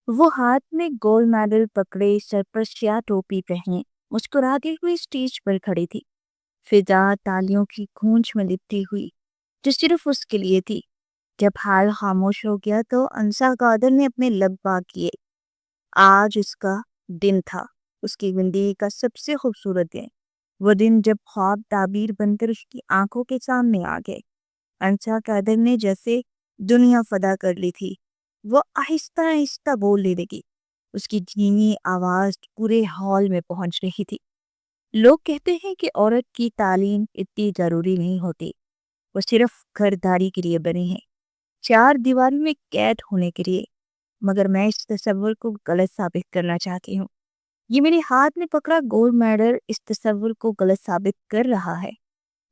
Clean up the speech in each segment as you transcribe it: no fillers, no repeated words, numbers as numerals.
وہ ہاتھ میں گولڈ میڈل پکڑے، سر پر سیاہ ٹوپی پہنے، مسکراتی ہوئی اسٹیج پر کھڑی تھی، فضا تالیوں کی گونج میں لپٹی ہوئی جو صرف اس کے لیے تھی۔ جب حال خاموش ہو گیا تو انسا قادر نے اپنے لب پاک کیے۔ آج اس کا دن تھا، اس کی زندگی کا سب سے خوبصورت دن، وہ دن جب خواب تعبیر بن کر اس کی آنکھوں کے سامنے آ گئے۔ انسا قادر نے جیسے دنیا فدا کر لی تھی۔ وہ آہستہ آہستہ بولنے لگی، اس کی دھیمی آواز پورے ہال میں پہنچ رہی تھی۔ لوگ کہتے ہیں کہ عورت کی تعلیم اتنی ضروری نہیں ہوتی، وہ صرف گھرداری کے لیے بنی ہے، چار دیواری میں قید ہونے کے لیے، مگر میں اس تصور کو غلط ثابت کرنا چاہتی ہوں۔ یہ میرے ہاتھ میں پکڑا گولڈ میڈل اس تصور کو غلط ثابت کر رہا ہے۔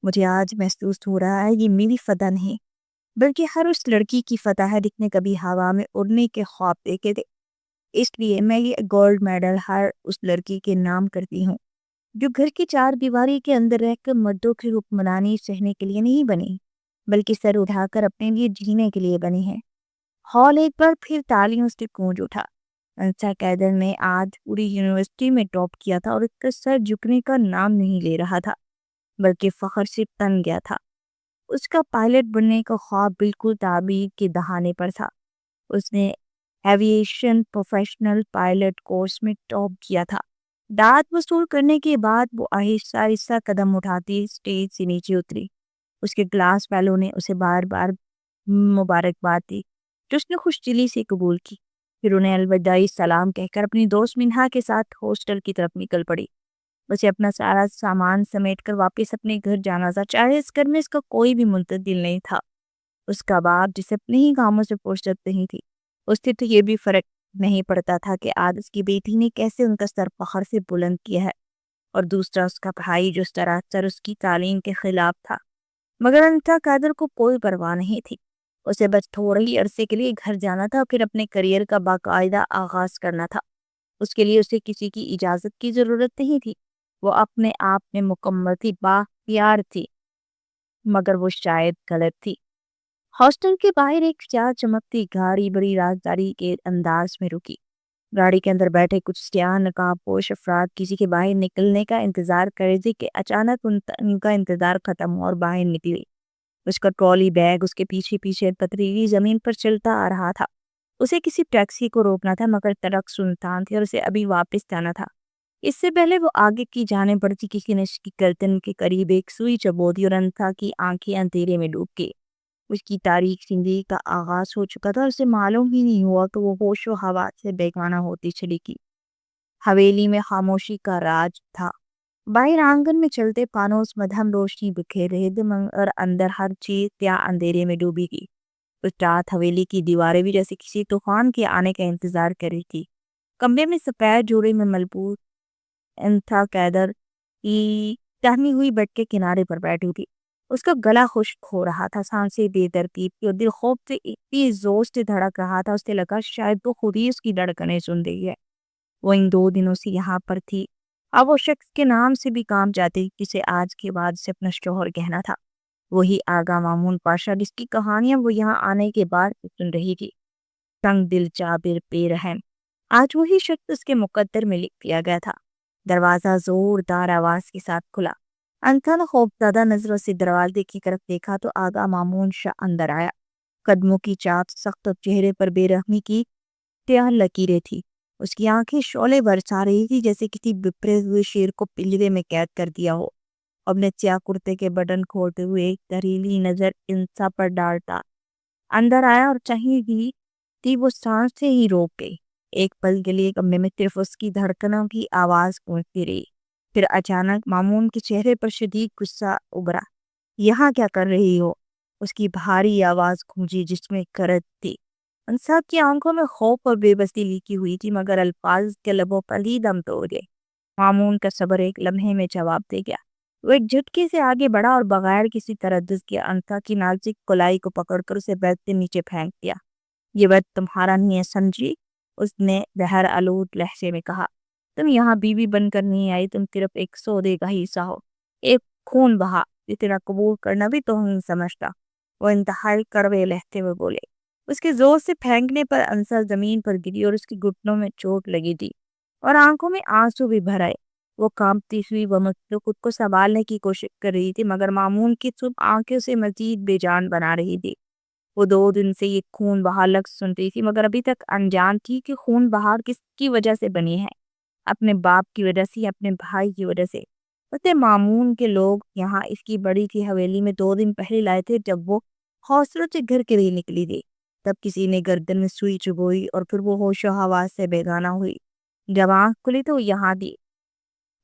مجھے آج محسوس ہو رہا ہے یہ میری فتح نہیں، بلکہ ہر اس لڑکی کی فتح ہے جس نے کبھی ہوا میں اڑنے کے خواب دیکھے تھے۔ اس لیے میں یہ گولڈ میڈل ہر اس لڑکی کے نام کرتی ہوں جو گھر کی چار دیواری کے اندر رہ کر مردوں کی حکمرانی سہنے کے لیے نہیں بنی، بلکہ سر اٹھا کر اپنے لیے جینے کے لیے بنی ہے۔ ہال ایک بار پھر تالیوں سے گونج اٹھا۔ انسا قادر نے آج پوری یونیورسٹی میں ٹاپ کیا تھا اور اس کا سر جھکنے کا نام نہیں لے رہا تھا، بلکہ فخر سے تن گیا تھا۔ اس کا پائلٹ بننے کا خواب بالکل تعبیر کے دہانے پر تھا۔ اس نے ایوییشن پروفیشنل پائلٹ کورس میں ٹاپ کیا تھا۔ داد وصول کرنے کے بعد وہ آہستہ آہستہ قدم اٹھاتی اسٹیج سے نیچے اتری۔ اس کے کلاس فیلو نے اسے بار بار مبارکباد دی جو اس نے خوش دلی سے قبول کی۔ پھر انہیں الوداعی سلام کہہ کر اپنی دوست منہا کے ساتھ ہاسٹل کی طرف نکل پڑی۔ اسے اپنا سارا سامان سمیٹ کر واپس اپنے گھر جانا تھا، چاہے اس گھر میں اس کا کوئی بھی منتظر نہیں تھا۔ اس کا باپ جسے اپنے ہی کاموں سے فرصت نہیں تھی، اس سے تو یہ بھی فرق نہیں پڑتا تھا کہ آج اس کی بیٹی نے کیسے ان کا سر فخر سے بلند کیا ہے، اور دوسرا اس کا بھائی جو سراسر اس کی تعلیم کے خلاف تھا۔ مگر انسا قادر کو کوئی پرواہ نہیں تھی، اسے بس تھوڑے ہی عرصے کے لیے گھر جانا تھا، پھر اپنے کریئر کا باقاعدہ آغاز کرنا تھا۔ اس کے لیے اسے کسی کی اجازت کی ضرورت نہیں تھی، وہ اپنے آپ میں مکمل تھی، بااختیار تھی، مگر وہ شاید غلط تھی۔ ہاسٹل کے باہر ایک سیاہ چمکتی گاڑی بڑی رازداری کے انداز میں رکی۔ گاڑی کے اندر بیٹھے کچھ سیاہ نقاب پوش افراد کسی کے باہر نکلنے کا انتظار کر رہے تھے کہ اچانک ان کا انتظار ختم ہوا اور باہر نکلی۔ اس کا ٹرالی بیگ اس کے پیچھے پیچھے پتھریلی زمین پر چلتا آ رہا تھا۔ اسے کسی ٹیکسی کو روکنا تھا، مگر سڑک سنسان تھی اور اسے ابھی واپس جانا تھا۔ اس سے پہلے وہ آگے کی جانے بڑھتی کسی نے اس کی گردن کے قریب ایک سوئی چبو دی اور انسا کی آنکھیں اندھیرے میں ڈوب گئی۔ اس کی تاریخ زندگی کا آغاز ہو چکا تھا اور اسے معلوم ہی نہیں ہوا کہ وہ ہوش و حواس سے بیگانہ ہوتی چلی گئی۔ حویلی میں خاموشی کا راج تھا۔ باہر آنگن میں چلتے فانوس مدھم روشنی بکھیر رہے تھے، مگر اندر ہر چیز سیاہ اندھیرے میں ڈوبی گئی۔ اس رات حویلی کی دیواریں بھی جیسے کسی طوفان کے آنے کا انتظار کر رہی تھی۔ کمرے میں سفید جوڑے میں ملبوس انسا قادر کی ٹہنی ہوئی بیڈ کے کنارے پر بیٹھی تھی۔ اس کا گلا خشک ہو رہا تھا، سانسیں بے ترتیب تھی اور دل خوف سے اتنی زور سے دھڑک رہا تھا، اسے لگا شاید وہ خود ہی اس کی دھڑکنیں سن رہی ہے۔ وہ ان 2 دنوں سے یہاں پر تھی، اب وہ شخص کے نام سے بھی کام جاتی جسے آج کے بعد سے اپنا شوہر کہنا تھا، وہی آغا مامون پاشا جس کی کہانیاں وہ یہاں آنے کے بعد سن رہی تھی۔ تنگ دل جابر بے رحم، آج وہی شخص اس کے مقدر میں لکھ دیا گیا تھا۔ دروازہ زوردار آواز کے ساتھ کھلا۔ انسا نے خوفزدہ نظروں سے دروازے کی طرف دیکھا تو آغا مامون شاہ اندر آیا۔ قدموں کی چاپ سخت اور چہرے پر بے رحمی کی سیاہ لکیریں تھی۔ اس کی آنکھیں شعلے برسا رہی تھی جیسے کسی بپرے ہوئے شیر کو پنجرے میں قید کر دیا ہو۔ اپنے سیاہ کرتے کے بٹن کھولتے ہوئے ایک زہریلی نظر انسا پر ڈالتا اندر آیا اور چاہیے بھی تھی وہ سانس سے ہی روک گئی۔ ایک پل کے لیے کمرے میں صرف اس کی دھڑکنوں کی آواز گونجتی رہی، پھر اچانک مامون کے چہرے پر شدید غصہ ابھرا۔ یہاں کیا کر رہی ہو؟ اس کی بھاری آواز گونجی جس میں کرد تھی۔ انسا کی آنکھوں میں خوف اور بے بسی لکھی ہوئی تھی، مگر الفاظ کے لبوں پر ہی دم توڑ گئے۔ مامون کا صبر ایک لمحے میں جواب دے گیا۔ وہ ایک جھٹکے سے آگے بڑھا اور بغیر کسی تردد کے انسا کی نازک کلائی کو پکڑ کر اسے بیڈ سے نیچے پھینک دیا۔ یہ بیڈ تمہارا نہیں ہے سمجھی، اس نے بہر آلود لہجے میں کہا۔ تم یہاں بیوی بن کر نہیں آئی، تم صرف ایک سودے کا حصہ ہو، ایک خون بہا جتنا قبول کرنا بھی تو نہیں سمجھتا۔ وہ انتہائی کڑوے لہجے میں بولے۔ اس کے زور سے پھینکنے پر انصا زمین پر گری اور اس کے گھٹنوں میں چوٹ لگی تھی اور آنکھوں میں آنسو بھی بھر آئے۔ وہ کانپتی ہوئی وہ مخلوق خود کو سنبھالنے کی کوشش کر رہی تھی، مگر مامون کی چپ آنکھیں اسے مزید بے جان بنا رہی تھی۔ وہ 2 دن سے یہ خون بہا لفظ سن رہی تھی، مگر ابھی تک انجان تھی کہ خون بہار کس کی وجہ سے بنی ہے، اپنے باپ کی وجہ سے یا اپنے بھائی کی وجہ سے۔ پتہ مامون کے لوگ یہاں اس کی بڑی کی حویلی میں 2 دن پہلے لائے تھے، جب وہ حوصلوں سے گھر کے لیے نکلی تھی۔ تب کسی نے گردن میں سوئی چبوئی اور پھر وہ ہوش و حواس سے بیگانہ ہوئی۔ جب آنکھ کھلی تو وہ یہاں تھی۔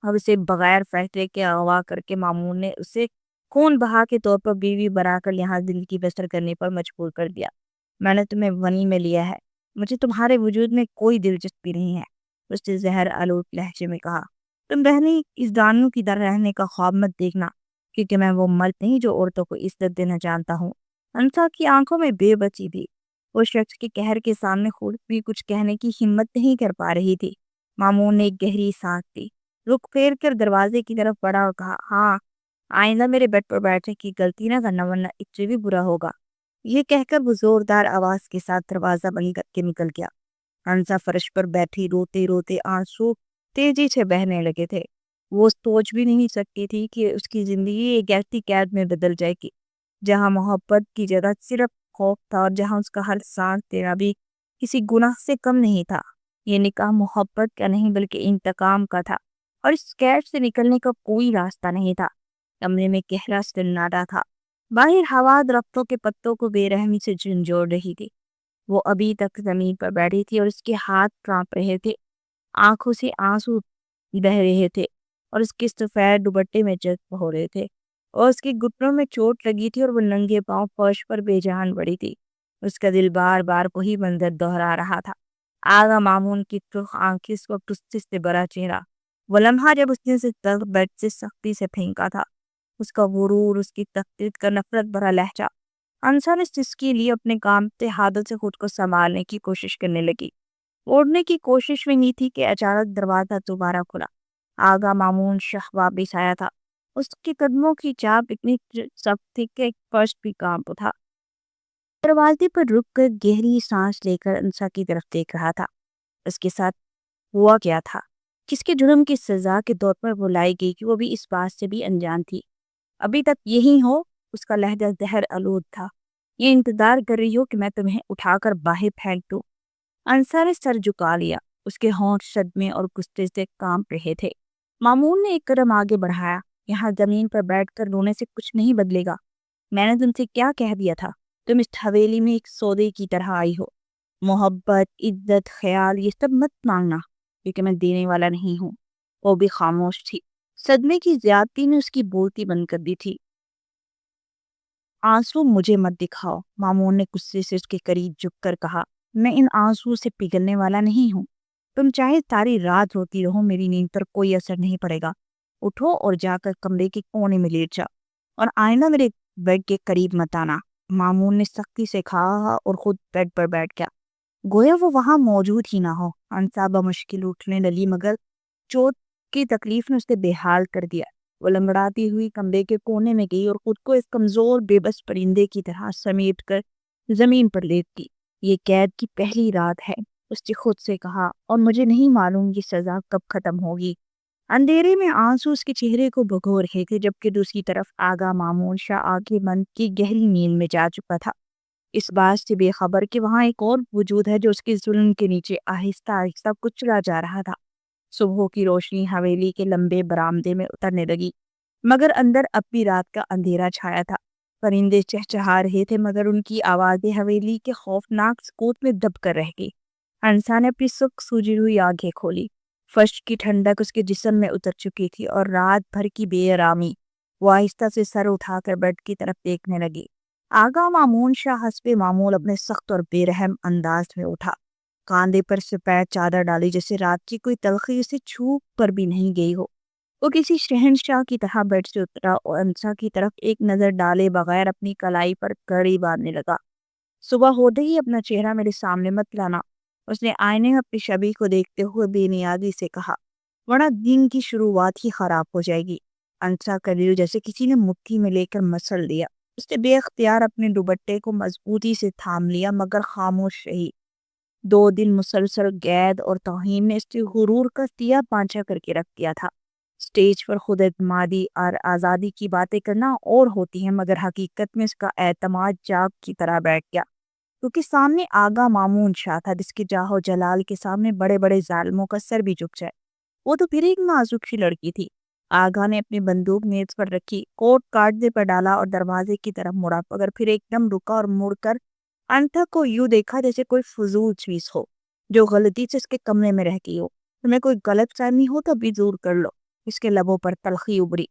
اب اسے بغیر فیصلے کے اغوا کر کے مامون نے اسے خون بہا کے طور پر بیوی بنا کر یہاں زندگی بسر کرنے پر مجبور کر دیا۔ میں نے تمہیں ونی میں لیا ہے، مجھے تمہارے وجود میں کوئی دلچسپی نہیں ہے، اس نے زہر آلود لہجے میں کہا۔ تم رہنے اس دانیوں کی طرح رہنے کا خواب مت دیکھنا، کیونکہ میں وہ مرد نہیں جو عورتوں کو عزت دینا جانتا ہوں۔ انصا کی آنکھوں میں بے بچی تھی، وہ شخص کے قہر کے سامنے خود بھی کچھ کہنے کی ہمت نہیں کر پا رہی تھی۔ مامون نے ایک گہری سانس لی، رخ پھیر کر دروازے کی طرف بڑھا اور کہا، ہاں آئندہ میرے بیڈ پر بیٹھنے کی غلطی نہ کرنا، ورنہ اس سے بھی برا ہوگا۔ یہ کہہ کر وہ زوردار آواز کے ساتھ دروازہ بند کر کے نکل گیا۔ ہنسا فرش پر بیٹھی روتے روتے آنسو تیزی سے بہنے لگے تھے۔ وہ سوچ بھی نہیں سکتی تھی کہ اس کی زندگی ایک ایسی قید میں بدل جائے گی جہاں محبت کی جگہ صرف خوف تھا، اور جہاں اس کا ہر سانس دینا بھی کسی گناہ سے کم نہیں تھا۔ یہ نکاح محبت کا نہیں بلکہ انتقام کا تھا، اور اس قید سے نکلنے کا کوئی راستہ نہیں تھا۔ کمرے میں گہرا سناٹا تھا، باہر ہوا درختوں کے پتوں کو بے رحمی سے جھنجھوڑ رہی تھی۔ وہ ابھی تک زمین پر بیٹھی تھی اور اس کے ہاتھ کانپ رہے تھے، آنکھوں سے آنسو بہ رہے تھے اور اس کے سفید دوپٹے میں جذب ہو رہے تھے، اور اس کے گھٹنوں میں چوٹ لگی تھی اور وہ ننگے پاؤں فرش پر بے جان پڑی تھی۔ اس کا دل بار بار وہی منظر دہرا رہا تھا۔ آغا مامون کی سرخ آنکھیں اس وقت غصے سے بھرا چہرہ، وہ لمحہ جب اس نے اسے بیڈ سے سختی سے پھینکا تھا، اس کا غرور، اس کی تقلید کا نفرت بھرا لہجہ۔ انصا نے سسکی لی، اپنے کانپتے ہاتھوں سے خود کو سنبھالنے کی کوشش کرنے لگی۔ اوڑھنے کی کوشش میں ہی تھی کہ اچانک دروازہ دوبارہ کھلا۔ آغا مامون شاہ واپس آیا تھا، اس کے قدموں کی چاپ اتنی سخت تھی کہ فرش بھی کانپ اٹھا۔ دروازے پر رک کر گہری سانس لے کر انصا کی طرف دیکھ رہا تھا۔ اس کے ساتھ ہوا کیا تھا، کس کے جرم کی سزا کے طور پر وہ لائی گئی کہ وہ بھی اس بات سے بھی انجان تھی۔ ابھی تک یہی ہو، اس کا لہجہ زہر آلود تھا، یہ انتظار کر رہی ہو کہ میں تمہیں اٹھا کر باہر پھینک دوں۔ انصا نے سر جھکا لیا، اس کے ہونٹ صدمے اور غصے سے کانپ رہے تھے۔ مامون نے ایک قدم آگے بڑھایا، یہاں زمین پر بیٹھ کر رونے سے کچھ نہیں بدلے گا۔ میں نے تم سے کیا کہہ دیا تھا؟ تم اس حویلی میں ایک سودے کی طرح آئی ہو۔ محبت، عزت، خیال، یہ سب مت مانگنا، کیونکہ میں دینے والا نہیں ہوں۔ وہ بھی خاموش تھی، صدمے کی زیادتی نے اس کی بولتی بند کر دی تھی۔ آنسو مجھے مت دکھاؤ، مامون نے غصے سے اس کے قریب جھک کر کہا۔ میں ان آنسو سے پگھلنے والا نہیں ہوں۔ تم چاہے ساری رات روتی رہو، میری نیند پر کوئی اثر نہیں پڑے گا۔ اٹھو اور جا کر کمرے کے کونے میں لیٹ جاؤ، اور آئندہ میرے بیڈ کے قریب مت آنا۔ مامون نے سختی سے کہا اور خود بیڈ پر بیٹھ گیا، گویا وہ وہاں موجود ہی نہ ہو۔ انصا بمشکل اٹھنے لگی، مگر چوٹ کی تکلیف نے اسے بے حال کر دیا۔ وہ لنگڑاتی ہوئی کمرے کے کونے میں گئی اور خود کو اس کمزور بے بس پرندے کی طرح سمیٹ کر زمین پر لیٹ گئی۔ یہ قید کی پہلی رات ہے، اس نے خود سے کہا، اور مجھے نہیں معلوم یہ سزا کب ختم ہوگی۔ اندھیرے میں آنسو اس کے چہرے کو بھگو رہے تھے، جبکہ دوسری طرف آغا مامون شاہ آنکھیں بند کی گہری نیند میں جا چکا تھا، اس بات سے بے خبر کہ وہاں ایک اور وجود ہے جو اس کے ظلم کے نیچے آہستہ آہستہ کچلا جا رہا تھا۔ صبح کی روشنی حویلی کے لمبے برآمدے میں اترنے لگی، مگر اندر اب بھی رات کا اندھیرا چھایا تھا۔ پرندے چہچہا رہے تھے، مگر ان کی آوازیں حویلی کے خوفناک سکوت میں دب کر رہ گئی۔ انصا نے اپنی سکھ سوجی ہوئی آنکھیں کھولی، فرش کی ٹھنڈک اس کے جسم میں اتر چکی تھی، اور رات بھر کی بے آرامی۔ وہ آہستہ سے سر اٹھا کر بیڈ کی طرف دیکھنے لگی۔ آغا مامون شاہ حسب معمول اپنے سخت اور بے رحم انداز میں اٹھا، کاندھے پر سفید چادر ڈالی جیسے رات کی کوئی تلخی اسے چھو پر بھی نہیں گئی ہو۔ وہ کسی شہنشاہ کی طرح بیڈ سے اترا اور انصا کی طرف ایک نظر ڈالے بغیر اپنی کلائی پر کڑی باندھنے لگا۔ صبح ہوتے ہی اپنا چہرہ میرے سامنے مت لانا، اس نے آئینے میں اپنی شبیہ کو دیکھتے ہوئے بے نیازی سے کہا، ورنہ دن کی شروعات ہی خراب ہو جائے گی۔ انصا کا دل جیسے کسی نے مٹھی میں لے کر مسل دیا۔ اس نے بے اختیار اپنے دوپٹے کو مضبوطی سے تھام لیا مگر خاموش رہی۔ 2 دن مسلسل قید اور توہین نے اس کے غرور کا تیا پانچا کر کے رکھ دیا تھا۔ اسٹیج پر خود اعتمادی اور آزادی کی باتیں کرنا اور ہوتی ہیں، مگر حقیقت میں اس کا اعتماد جاگ کی طرح بیٹھ گیا، کیونکہ سامنے آغا مامون شاہ تھا جس کے جاہ و جلال کے سامنے بڑے بڑے ظالموں کا سر بھی جھک جائے۔ وہ تو پھر ایک نازک سی لڑکی تھی۔ آغا نے اپنی بندوق میز پر رکھی، کوٹ کاٹنے پر ڈالا اور دروازے کی طرف مڑا، مگر پھر ایک دم رکا اور مڑ کر انتھا کو یوں دیکھا جیسے کوئی فضول چیز ہو جو غلطی سے اس کے کمرے میں رہتی ہو۔ تمہیں کوئی غلط فہمی ہو تو بھی دور کر لو۔ اس کے لبوں پر تلخی ابری۔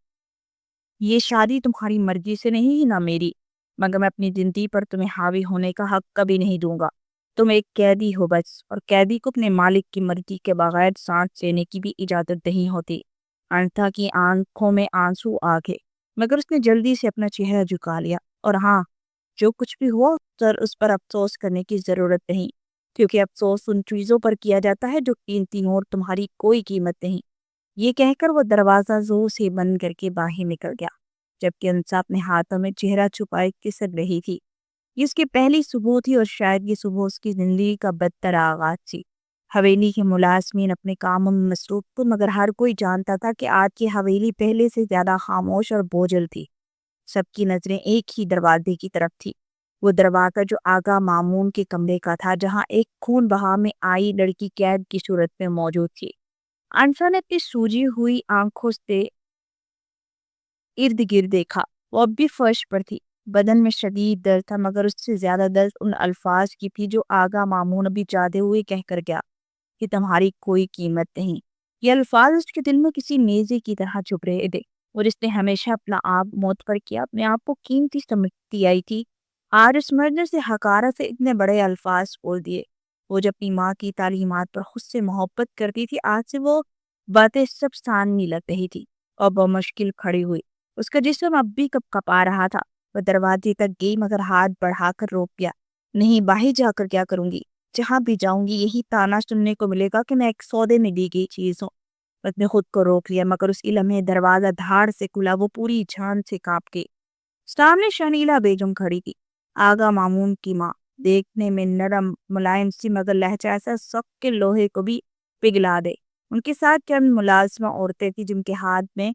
یہ شادی تمہاری مرضی سے نہیں، نہ میری، مگر میں اپنی زندگی پر تمہیں حاوی ہونے کا حق کبھی نہیں دوں گا۔ تم ایک قیدی ہو بس، اور قیدی کو اپنے مالک کی مرضی کے بغیر سانس لینے کی بھی اجازت نہیں ہوتی۔ انتھا کی آنکھوں میں آنسو آ گئے، مگر اس نے جلدی سے اپنا چہرہ جھکا لیا۔ اور ہاں، جو کچھ بھی ہوا سر اس پر افسوس کرنے کی ضرورت نہیں، کیونکہ افسوس ان چیزوں پر کیا جاتا ہے جو قیمتی ہوں اور تمہاری کوئی قیمت نہیں۔ یہ کہہ کر وہ دروازہ زور سے بند کر کے باہر نکل گیا، جبکہ انسا اپنے ہاتھوں میں چہرہ چھپائے کسر رہی تھی۔ یہ اس کی پہلی صبح تھی اور شاید یہ صبح اس کی زندگی کا بدتر آغاز تھی۔ حویلی کے ملازمین اپنے کاموں میں مصروف تھے، مگر ہر کوئی جانتا تھا کہ آج کی حویلی پہلے سے زیادہ خاموش اور بوجھل تھی۔ سب کی نظریں ایک ہی دروازے کی طرف تھی، وہ دروازہ جو آغا مامون کے کمرے کا تھا، جہاں ایک خون بہا میں آئی لڑکی قید کی صورت میں موجود تھی۔ انسا نے اپنی سوجی ہوئی آنکھوں سے ارد گرد دیکھا۔ وہ اب بھی فرش پر تھی، بدن میں شدید درد تھا، مگر اس سے زیادہ درد ان الفاظ کی تھی جو آغا مامون ابھی جاتے ہوئے کہہ کر گیا کہ تمہاری کوئی قیمت نہیں۔ یہ الفاظ اس کے دل میں کسی نیزے کی طرح چھپ رہے تھے، اور اس نے ہمیشہ اپنا آپ موت پر کیا، اپنے آپ کو قیمتی سمجھتی آئی تھی۔ آج اس مرد نے سے حقارت سے اتنے بڑے الفاظ بول دیے۔ وہ جب اپنی ماں کی تعلیمات پر خود سے محبت کرتی تھی، آج سے وہ باتیں سب سامنے لگ رہی تھی اور بمشکل کھڑی ہوئی۔ اس کا جسم اب بھی کپ کپا رہا تھا۔ وہ دروازے تک گئی مگر ہاتھ بڑھا کر روک گیا۔ نہیں، باہر جا کر کیا کروں گی؟ جہاں بھی جاؤں گی یہی تانا سننے کو ملے گا کہ میں ایک سودے میں دی گئی چیز ہوں۔ اس نے خود کو روک لیا، مگر اس لمحے دروازہ دھاڑ سے کھلا، وہ پوری جان سے کانپ گئی۔ سامنے شنیلا بیگم کھڑی تھی، آغا مامون کی ماں، دیکھنے میں نرم ملائم سی، مگر لہجہ ایسا سخت کہ لوہے کو بھی پگھلا دے۔ ان کے ساتھ چند ملازمہ عورتیں تھیں جن کے ہاتھ میں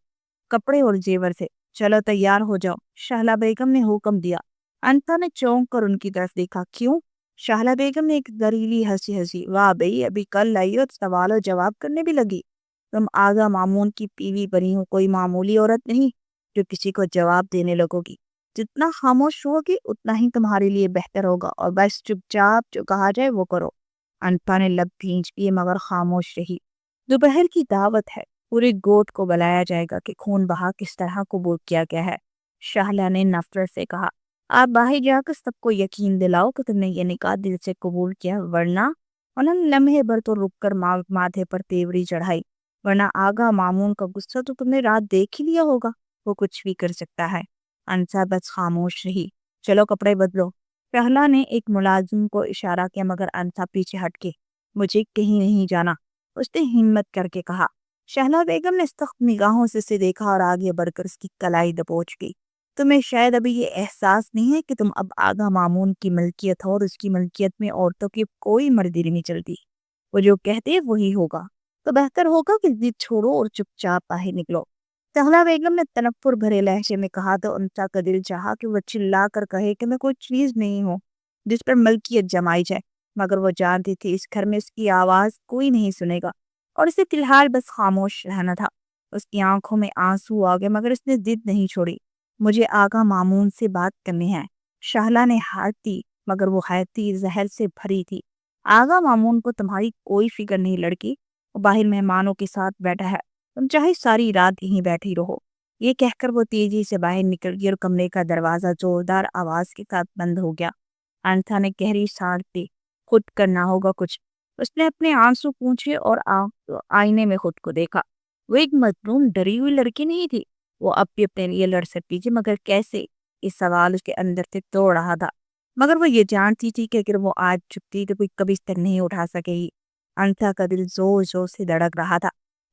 کپڑے اور زیور تھے۔ چلو تیار ہو جاؤ، شہلا بیگم نے حکم دیا۔ انتھا نے چونک کر ان کی طرف دیکھا۔ کیوں؟ شہلا بیگم نے ایک ذلیل ہنسی ہنسی۔ واہ بھئی، ابھی کل آئی اور سوال و جواب کرنے بھی لگی۔ تم آغا مامون کی بیوی بنی ہو، کوئی معمولی عورت نہیں جو کسی کو جواب دینے لگو گی۔ جتنا خاموش ہوگی اتنا ہی تمہارے لیے بہتر ہوگا، اور بس چپ چاپ جو کہا جائے وہ کرو۔ انتھا نے لب بھینچ لیے مگر خاموش رہی۔ دوپہر کی دعوت ہے، پورے گوٹ کو بلایا جائے گا کہ خون بہا کس طرح قبول کیا گیا ہے۔ شہلا نے نفرت سے کہا، آپ باہر جا کر سب کو یقین دلاؤ کہ تم نے یہ نکاح دل سے قبول کیا، ورنہ انہوں نے لمحے بھر تو رک کر ماتھے پر تیوری چڑھائی، ورنہ آغا مامون کا غصہ تو تم نے رات دیکھ ہی لیا ہوگا، وہ کچھ بھی کر سکتا ہے۔ انسا بس خاموش رہی۔ چلو کپڑے بدلو، شہلا نے ایک ملازم کو اشارہ کیا، مگر انسا پیچھے ہٹ کے، مجھے کہیں نہیں جانا، اس نے ہمت کر کے کہا۔ شہلا بیگم نے سخت نگاہوں سے اسے دیکھا اور آگے بڑھ کر اس کی کلائی دبوچ گئی۔ تمہیں شاید ابھی یہ احساس نہیں ہے کہ تم اب آغا مامون کی ملکیت ہو، اور اس کی ملکیت میں عورتوں کی کوئی مرضی نہیں چلتی۔ وہ جو کہتے وہی ہوگا، تو بہتر ہوگا کہ ضد چھوڑو اور چپ چاپ باہر نکلو۔ شہلا بیگم نے تنفر بھرے لہجے میں کہا تو انسا کا دل چاہا کہ وہ چلا کر کہے کہ میں کوئی چیز نہیں ہوں جس پر ملکیت جمائی جائے، مگر وہ جانتی تھی اس گھر میں اس کی آواز کوئی نہیں سنے گا، اور اسے فی الحال بس خاموش رہنا تھا۔ اس کی آنکھوں میں آنسو آ گئے، مگر اس نے ضد نہیں چھوڑی۔ مجھے آغا مامون سے بات کرنی ہے۔ شہلا نے ہاتھ دی، مگر وہ حیرتی زہر سے بھری تھی۔ آغا مامون کو تمہاری کوئی فکر نہیں لڑکی، وہ باہر مہمانوں کے ساتھ بیٹھا ہے، تم چاہے ساری رات یہیں بیٹھی رہو۔ یہ کہہ کر وہ تیزی سے باہر نکل گئی اور کمرے کا دروازہ زوردار آواز کے ساتھ بند ہو گیا۔ انتھا نے گہری سانس لی، خود کرنا ہوگا کچھ۔ اس نے اپنے آنسو پونچھے اور آئینے میں خود کو دیکھا۔ وہ ایک مظلوم ڈری ہوئی لڑکی نہیں تھی، وہ اب بھی اپنے لیے لڑ سکتی تھی، مگر کیسے؟ اس سوال اس کے اندر سے توڑ رہا تھا، مگر وہ یہ جانتی تھی کہ اگر وہ آج چپتی تو کوئی کبھی اس تک نہیں اٹھا سکے گی۔ انتھا کا دل زور زور سے دھڑک رہا تھا۔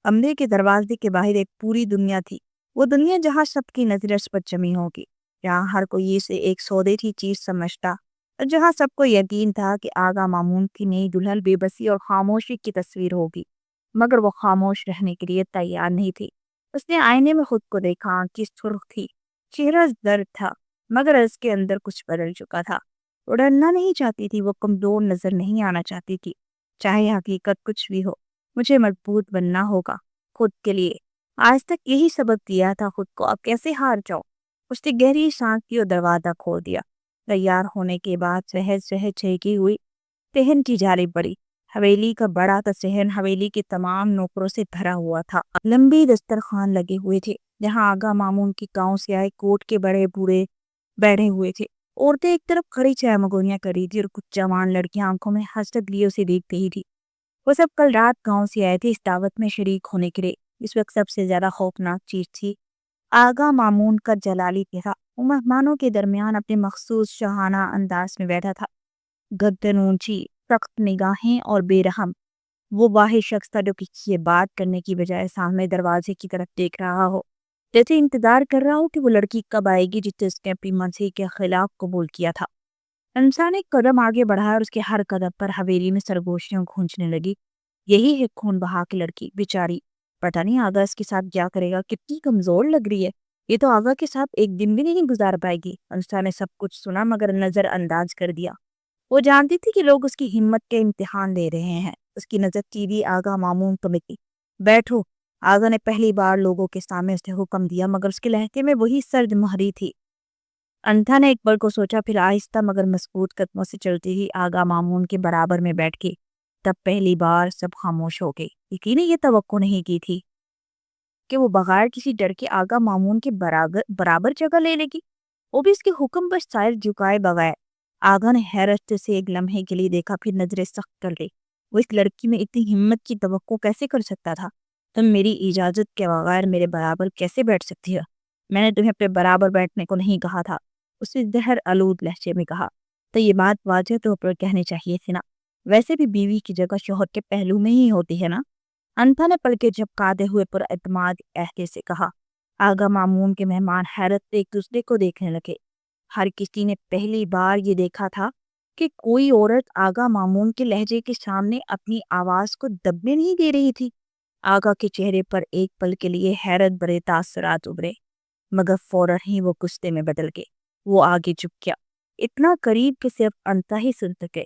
کمرے کے دروازے کے باہر ایک پوری دنیا تھی، وہ دنیا جہاں سب کی نظر اس پر جمی ہوگی۔ جہاں ہر کوئی اسے ایک سودے کی چیز سمجھتا، اور جہاں سب کو یقین تھا کہ آغا مامون کی نئی دلہن بے بسی اور خاموشی کی تصویر ہوگی، مگر وہ خاموش رہنے کے لیے تیار نہیں تھی۔ اس نے آئینے میں خود کو دیکھا، آنکھیں سرخ تھی، چہرہ درد تھا، مگر اس کے اندر کچھ بدل چکا تھا۔ وہ ڈرنا نہیں چاہتی تھی، وہ کمزور نظر نہیں آنا چاہتی تھی۔ چاہے حقیقت کچھ بھی ہو، مجھے مضبوط بننا ہوگا، خود کے لیے۔ آج تک یہی سبق دیا تھا خود کو، اب کیسے ہار جاؤ؟ اس نے گہری سانس کی اور دروازہ کھول دیا۔ تیار ہونے کے بعد سہج سہج چھینکی ہوئی صحن کی جانب بڑھی۔ حویلی کا بڑا تھا صحن، حویلی کے تمام نوکروں سے بھرا ہوا تھا۔ لمبی دسترخوان لگے ہوئے تھے، جہاں آغا مامون کی گاؤں سے آئے کوٹ کے بڑے بوڑھے بیٹھے ہوئے تھے۔ عورتیں ایک طرف کھڑی چائے مگونیاں کر رہی تھی، اور کچھ جوان لڑکیاں آنکھوں میں حسرت لیے اسے دیکھتے ہی تھی۔ وہ سب کل رات گاؤں سے آئے تھے اس دعوت میں شریک ہونے کے لیے۔ اس وقت سب سے زیادہ خوفناک چیز تھی آغا مامون کا جلالی چہرہ۔ وہ مہمانوں کے درمیان اپنے مخصوص شاہانہ انداز میں بیٹھا تھا، گردن اونچی، سخت نگاہیں اور بے رحم۔ وہ واحد شخص تھا جو کسی سے بات کرنے کی بجائے سامنے دروازے کی طرف دیکھ رہا ہو، جیسے انتظار کر رہا ہو کہ وہ لڑکی کب آئے گی جسے اس نے اپنی مرضی کے خلاف قبول کیا تھا۔ انسان ایک قدم آگے بڑھا اور اس کے ہر قدم پر حویلی میں سرگوشیاں گونجنے لگی۔ یہی ہے خون بہا کی لڑکی، بیچاری، پتہ نہیں آغا اس کے ساتھ کیا کرے گا، کتنی کمزور لگ رہی ہے، یہ تو آغا کے ساتھ ایک دن بھی نہیں گزار پائے گی۔ انسان نے سب کچھ سنا مگر نظر انداز کر دیا۔ وہ جانتی تھی کہ لوگ اس کی ہمت کے امتحان لے رہے ہیں۔ اس کی نظر سیدھی آغا مامون پر لگی۔ بیٹھو، آغا نے پہلی بار لوگوں کے سامنے اسے حکم دیا، مگر اس کے لہجے میں وہی سرد مہری تھی۔ انتھا نے ایک پل کو سوچا، پھر آہستہ مگر مضبوط قدموں سے چلتی ہی آغا مامون کے برابر میں بیٹھ گئی۔ تب پہلی بار سب خاموش ہو گئی۔ یقیناً یہ توقع نہیں کی تھی کہ وہ بغیر کسی ڈر کے آغا مامون کے برابر جگہ لے لے گی، وہ بھی اس کے حکم پر سائر جھکائے بغیر۔ آغا نے حیرت سے ایک لمحے کے لیے دیکھا، پھر نظریں سخت کر لی۔ وہ اس لڑکی میں اتنی ہمت کی توقع کیسے کر سکتا تھا؟ تم میری اجازت کے بغیر میرے برابر کیسے بیٹھ سکتی ہو؟ میں نے تمہیں اپنے برابر بیٹھنے کو نہیں کہا تھا، اس نے زہر آلود لہجے میں کہا۔ تو یہ بات واضح طور پر کہنی چاہیے تھی نا، ویسے بھی بیوی کی جگہ شوہر کے پہلو میں ہی ہوتی ہے نا۔ انتھا نے پلکیں جھپکاتے ہوئے پر اعتماد عہدے سے کہا۔ آغا مامون کے مہمان حیرت سے ایک دوسرے کو دیکھنے لگے۔ ہر کسی نے پہلی بار یہ دیکھا تھا کہ کوئی عورت آغا مامون کے لہجے کے سامنے اپنی آواز کو دبنے نہیں دے رہی تھی۔ آغا کے چہرے پر ایک پل کے لیے حیرت بھرے تاثرات ابھرے، مگر فوراً ہی وہ غصے میں بدل گئے۔ وہ آگے جھک گیا، اتنا قریب کہ صرف انتھا ہی سن سکے۔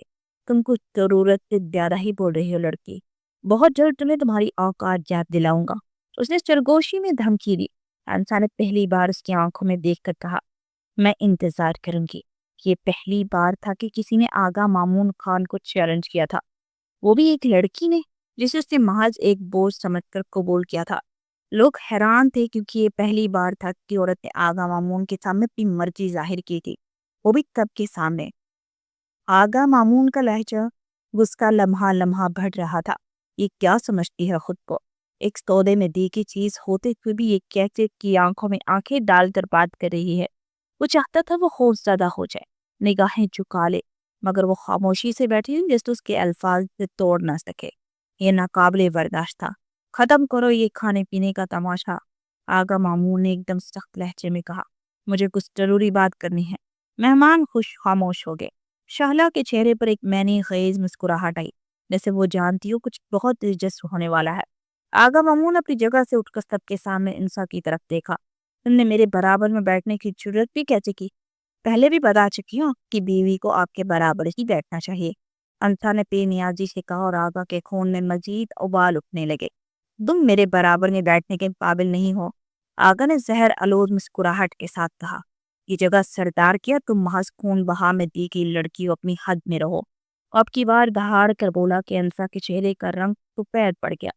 تم کچھ ضرورت سے زیادہ ہی بول رہی ہو لڑکی، بہت جلد تمہیں تمہاری اوقات یاد دلاؤں گا، اس نے سرگوشی میں دھمکی دی۔ انسان نے پہلی بار اس کی آنکھوں میں دیکھ کر کہا، میں انتظار کروں گی۔ یہ پہلی بار تھا کہ کسی نے آغا مامون خان کو چیلنج کیا تھا، وہ بھی ایک لڑکی نے جسے اس نے محض ایک بوجھ سمجھ کر قبول کیا تھا۔ لوگ حیران تھے کیونکہ یہ پہلی بار تھا کہ عورت نے آغا مامون کے سامنے اپنی مرضی ظاہر کی تھی، وہ بھی سب کے سامنے۔ آغا مامون کا لہجہ غصہ لمحہ لمحہ بڑھ رہا تھا۔ یہ کیا سمجھتی ہے خود کو؟ ایک سودے میں دی کی چیز ہوتے ہوئے بھی یہ کیسے کی آنکھوں میں آنکھیں ڈال کر بات کر رہی ہے؟ وہ چاہتا تھا وہ خوف زدہ ہو جائے، نگاہیں جھکا لے، مگر وہ خاموشی سے بیٹھی جیسے اس کے الفاظ سے توڑ نہ سکے۔ یہ ناقابل برداشت تھا۔ ختم کرو یہ کھانے پینے کا تماشا، آغا مامون نے ایک دم سخت لہجے میں کہا۔ مجھے کچھ ضروری بات کرنی ہے۔ مہمان خاموش ہو گئے۔ شہلا کے چہرے پر ایک معنی خیز مسکراہٹ آئی، جیسے وہ جانتی ہو کچھ بہت دلچسپ ہونے والا ہے۔ آغا مامون اپنی جگہ سے اٹھ کر سب کے سامنے انسا کی طرف دیکھا۔ تم نے میرے برابر میں بیٹھنے کی جرت بھی کیسے کی؟ پہلے بھی بتا چکی ہوں کہ بیوی کو آپ کے برابر ہی بیٹھنا چاہیے، انسا نے بے نیازی سے کہا، اور آغا کے خون میں مزید ابال اٹھنے لگے۔ تم میرے برابر میں بیٹھنے کے قابل نہیں ہو، آغا نے زہر آلود مسکراہٹ کے ساتھ کہا۔ یہ جگہ سردار کیا، تم محض خون بہا میں دی گئی لڑکی ہو، اپنی حد میں رہو۔ اب کی بار دہاڑ کر بولا کہ انسا کے چہرے کا رنگ سفید پڑ گیا۔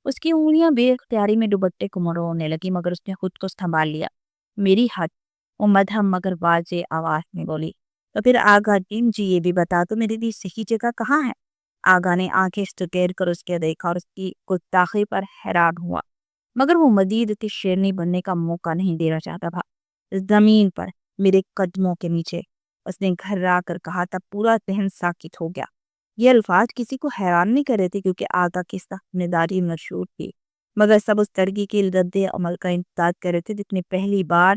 اس کی انگلیاں بے اختیاری میں دوپٹے کو مروڑنے لگی، مگر اس نے خود کو سنبھال لیا۔ میری حد، وہ مدھم مگر واضح آواز میں بولی۔ تو پھر آغا جی یہ بھی بتا تو میری دی صحیح جگہ کہاں ہے؟ آغا نے آنکھیں سٹیر کر اس کے دیکھا اور اس کی گستاخی پر حیران ہوا، مگر وہ مزید اسے شیرنی بننے کا موقع نہیں دینا چاہتا تھا۔ زمین پر میرے قدموں کے نیچے، اس نے گھرا کر کہا، تب پورا ذہن ساکت ہو گیا۔ یہ الفاظ کسی کو حیران نہیں کر رہے تھے کیونکہ آغا کی سخنیداری مشہور تھی، مگر سب اس لڑکی کے رد عمل کا انتظار کر رہے تھے جس نے پہلی بار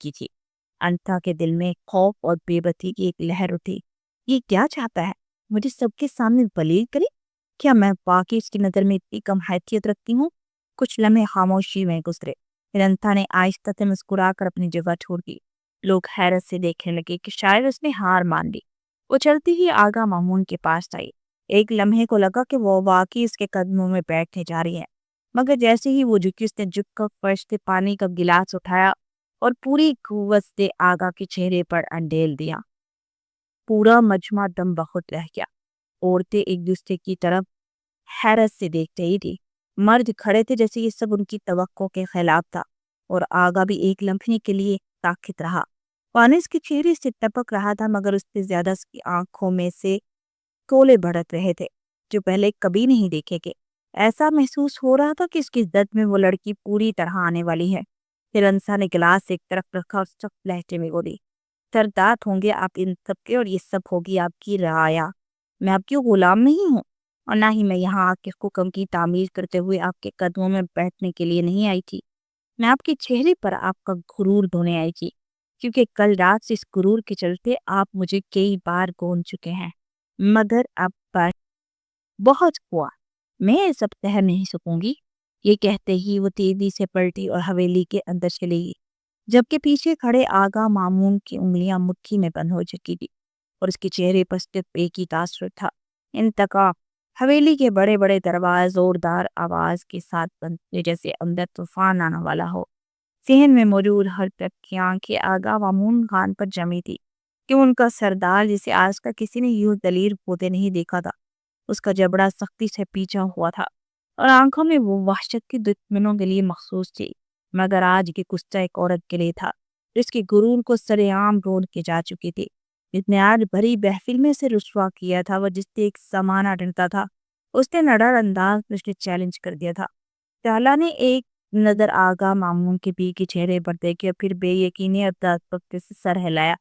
کی تھی۔ انتھا کے دل میں خوف اور بے بسی کی ایک لہر اٹھی۔ یہ کیا چاہتا ہے؟ مجھے سب کے سامنے ذلیل کرے؟ کیا میں واقعی اس کی نظر میں اتنی کم حیثیت رکھتی ہوں؟ کچھ لمحے خاموشی میں گزرے، پھر انتھا نے آہستہ سے مسکرا کر اپنی جگہ چھوڑ دی۔ لوگ حیرت سے دیکھنے لگے کہ شاید اس نے ہار مان لی۔ وہ چلتی ہی آغا مامون کے پاس آئی۔ ایک لمحے کو لگا کہ وہ واقعی اس کے قدموں میں بیٹھنے جا رہی ہے، مگر جیسے ہی وہ جھکی، اس نے جھک کر فرش سے پانی کا گلاس اٹھایا اور پوری قوت سے آغا کے چہرے پر انڈیل دیا۔ پورا مجمع دم بخود رہ گیا۔ عورتیں ایک دوسرے کی طرف حیرت سے دیکھ رہی تھی۔ مرد کھڑے تھے جیسے یہ سب ان کی توقع کے خلاف تھا، اور آغا بھی ایک لمحے کے لیے ساکت رہا۔ پانی اس کے چہرے سے ٹپک رہا تھا، مگر اس سے زیادہ اس کی آنکھوں میں سے کولے بڑھت رہے تھے جو پہلے کبھی نہیں دیکھے گے۔ ایسا محسوس ہو رہا تھا کہ اس کی زد میں وہ لڑکی پوری طرح آنے والی ہے۔ پھر انسا نے گلاس ایک طرف رکھا اور سخت لہجے میں بولی، سردار ہوں گے آپ ان سب کے، اور یہ سب ہوگی آپ کی رعایا۔ میں آپ کی غلام نہیں ہوں، اور نہ ہی میں یہاں آپ کے حکم کی تعمیر کرتے ہوئے آپ کے قدموں میں بیٹھنے کے لیے نہیں آئی تھی۔ میں آپ کے چہرے پر آپ کا غرور دھونے آئی تھی، کیونکہ کل رات سے اس غرور کے چلتے آپ مجھے کئی بار گون چکے ہیں، مگر اب پر بہت ہوا، میں یہ سب سہہ نہیں سکوں گی۔ یہ کہتے ہی وہ تیزی سے پلٹی اور حویلی کے اندر چلی گئی، جبکہ پیچھے کھڑے آغا مامون کی انگلیاں مٹھی میں بند ہو چکی تھی اور اس کے چہرے پر صرف ایک ہی تاثر تھا، انتقام۔ حویلی کے بڑے بڑے دروازے زوردار آواز کے ساتھ بند تھے، جیسے اندر طوفان آنے والا ہو۔ ذہن میں موجود ہر طرف کی آنکھیں آغا مامون خان پر جمی تھی کہ ان کا سردار جسے آج تک کسی نے یوں دلیر ہوتے نہیں دیکھا تھا، اس کا جبڑا سختی سے پیچھا ہوا تھا اور آنکھوں میں وہ وحشت کی دشمنوں کے لیے مخصوص تھی، مگر آج کی غصہ ایک عورت کے لیے تھا جس کے غرور کو سرے عام رول کے جا چکی تھی، جس نے آج بھری محفل میں سے رسوا کیا تھا، وہ جس سے ایک زمانہ ڈرتا تھا، اس نے نڈر انداز میں اس نے چیلنج کر دیا تھا۔ تالا نے ایک نظر آغا مامون کے پی کے چہرے پر دیکھی اور پھر بے یقینی اور تعجب سے سر ہلایا۔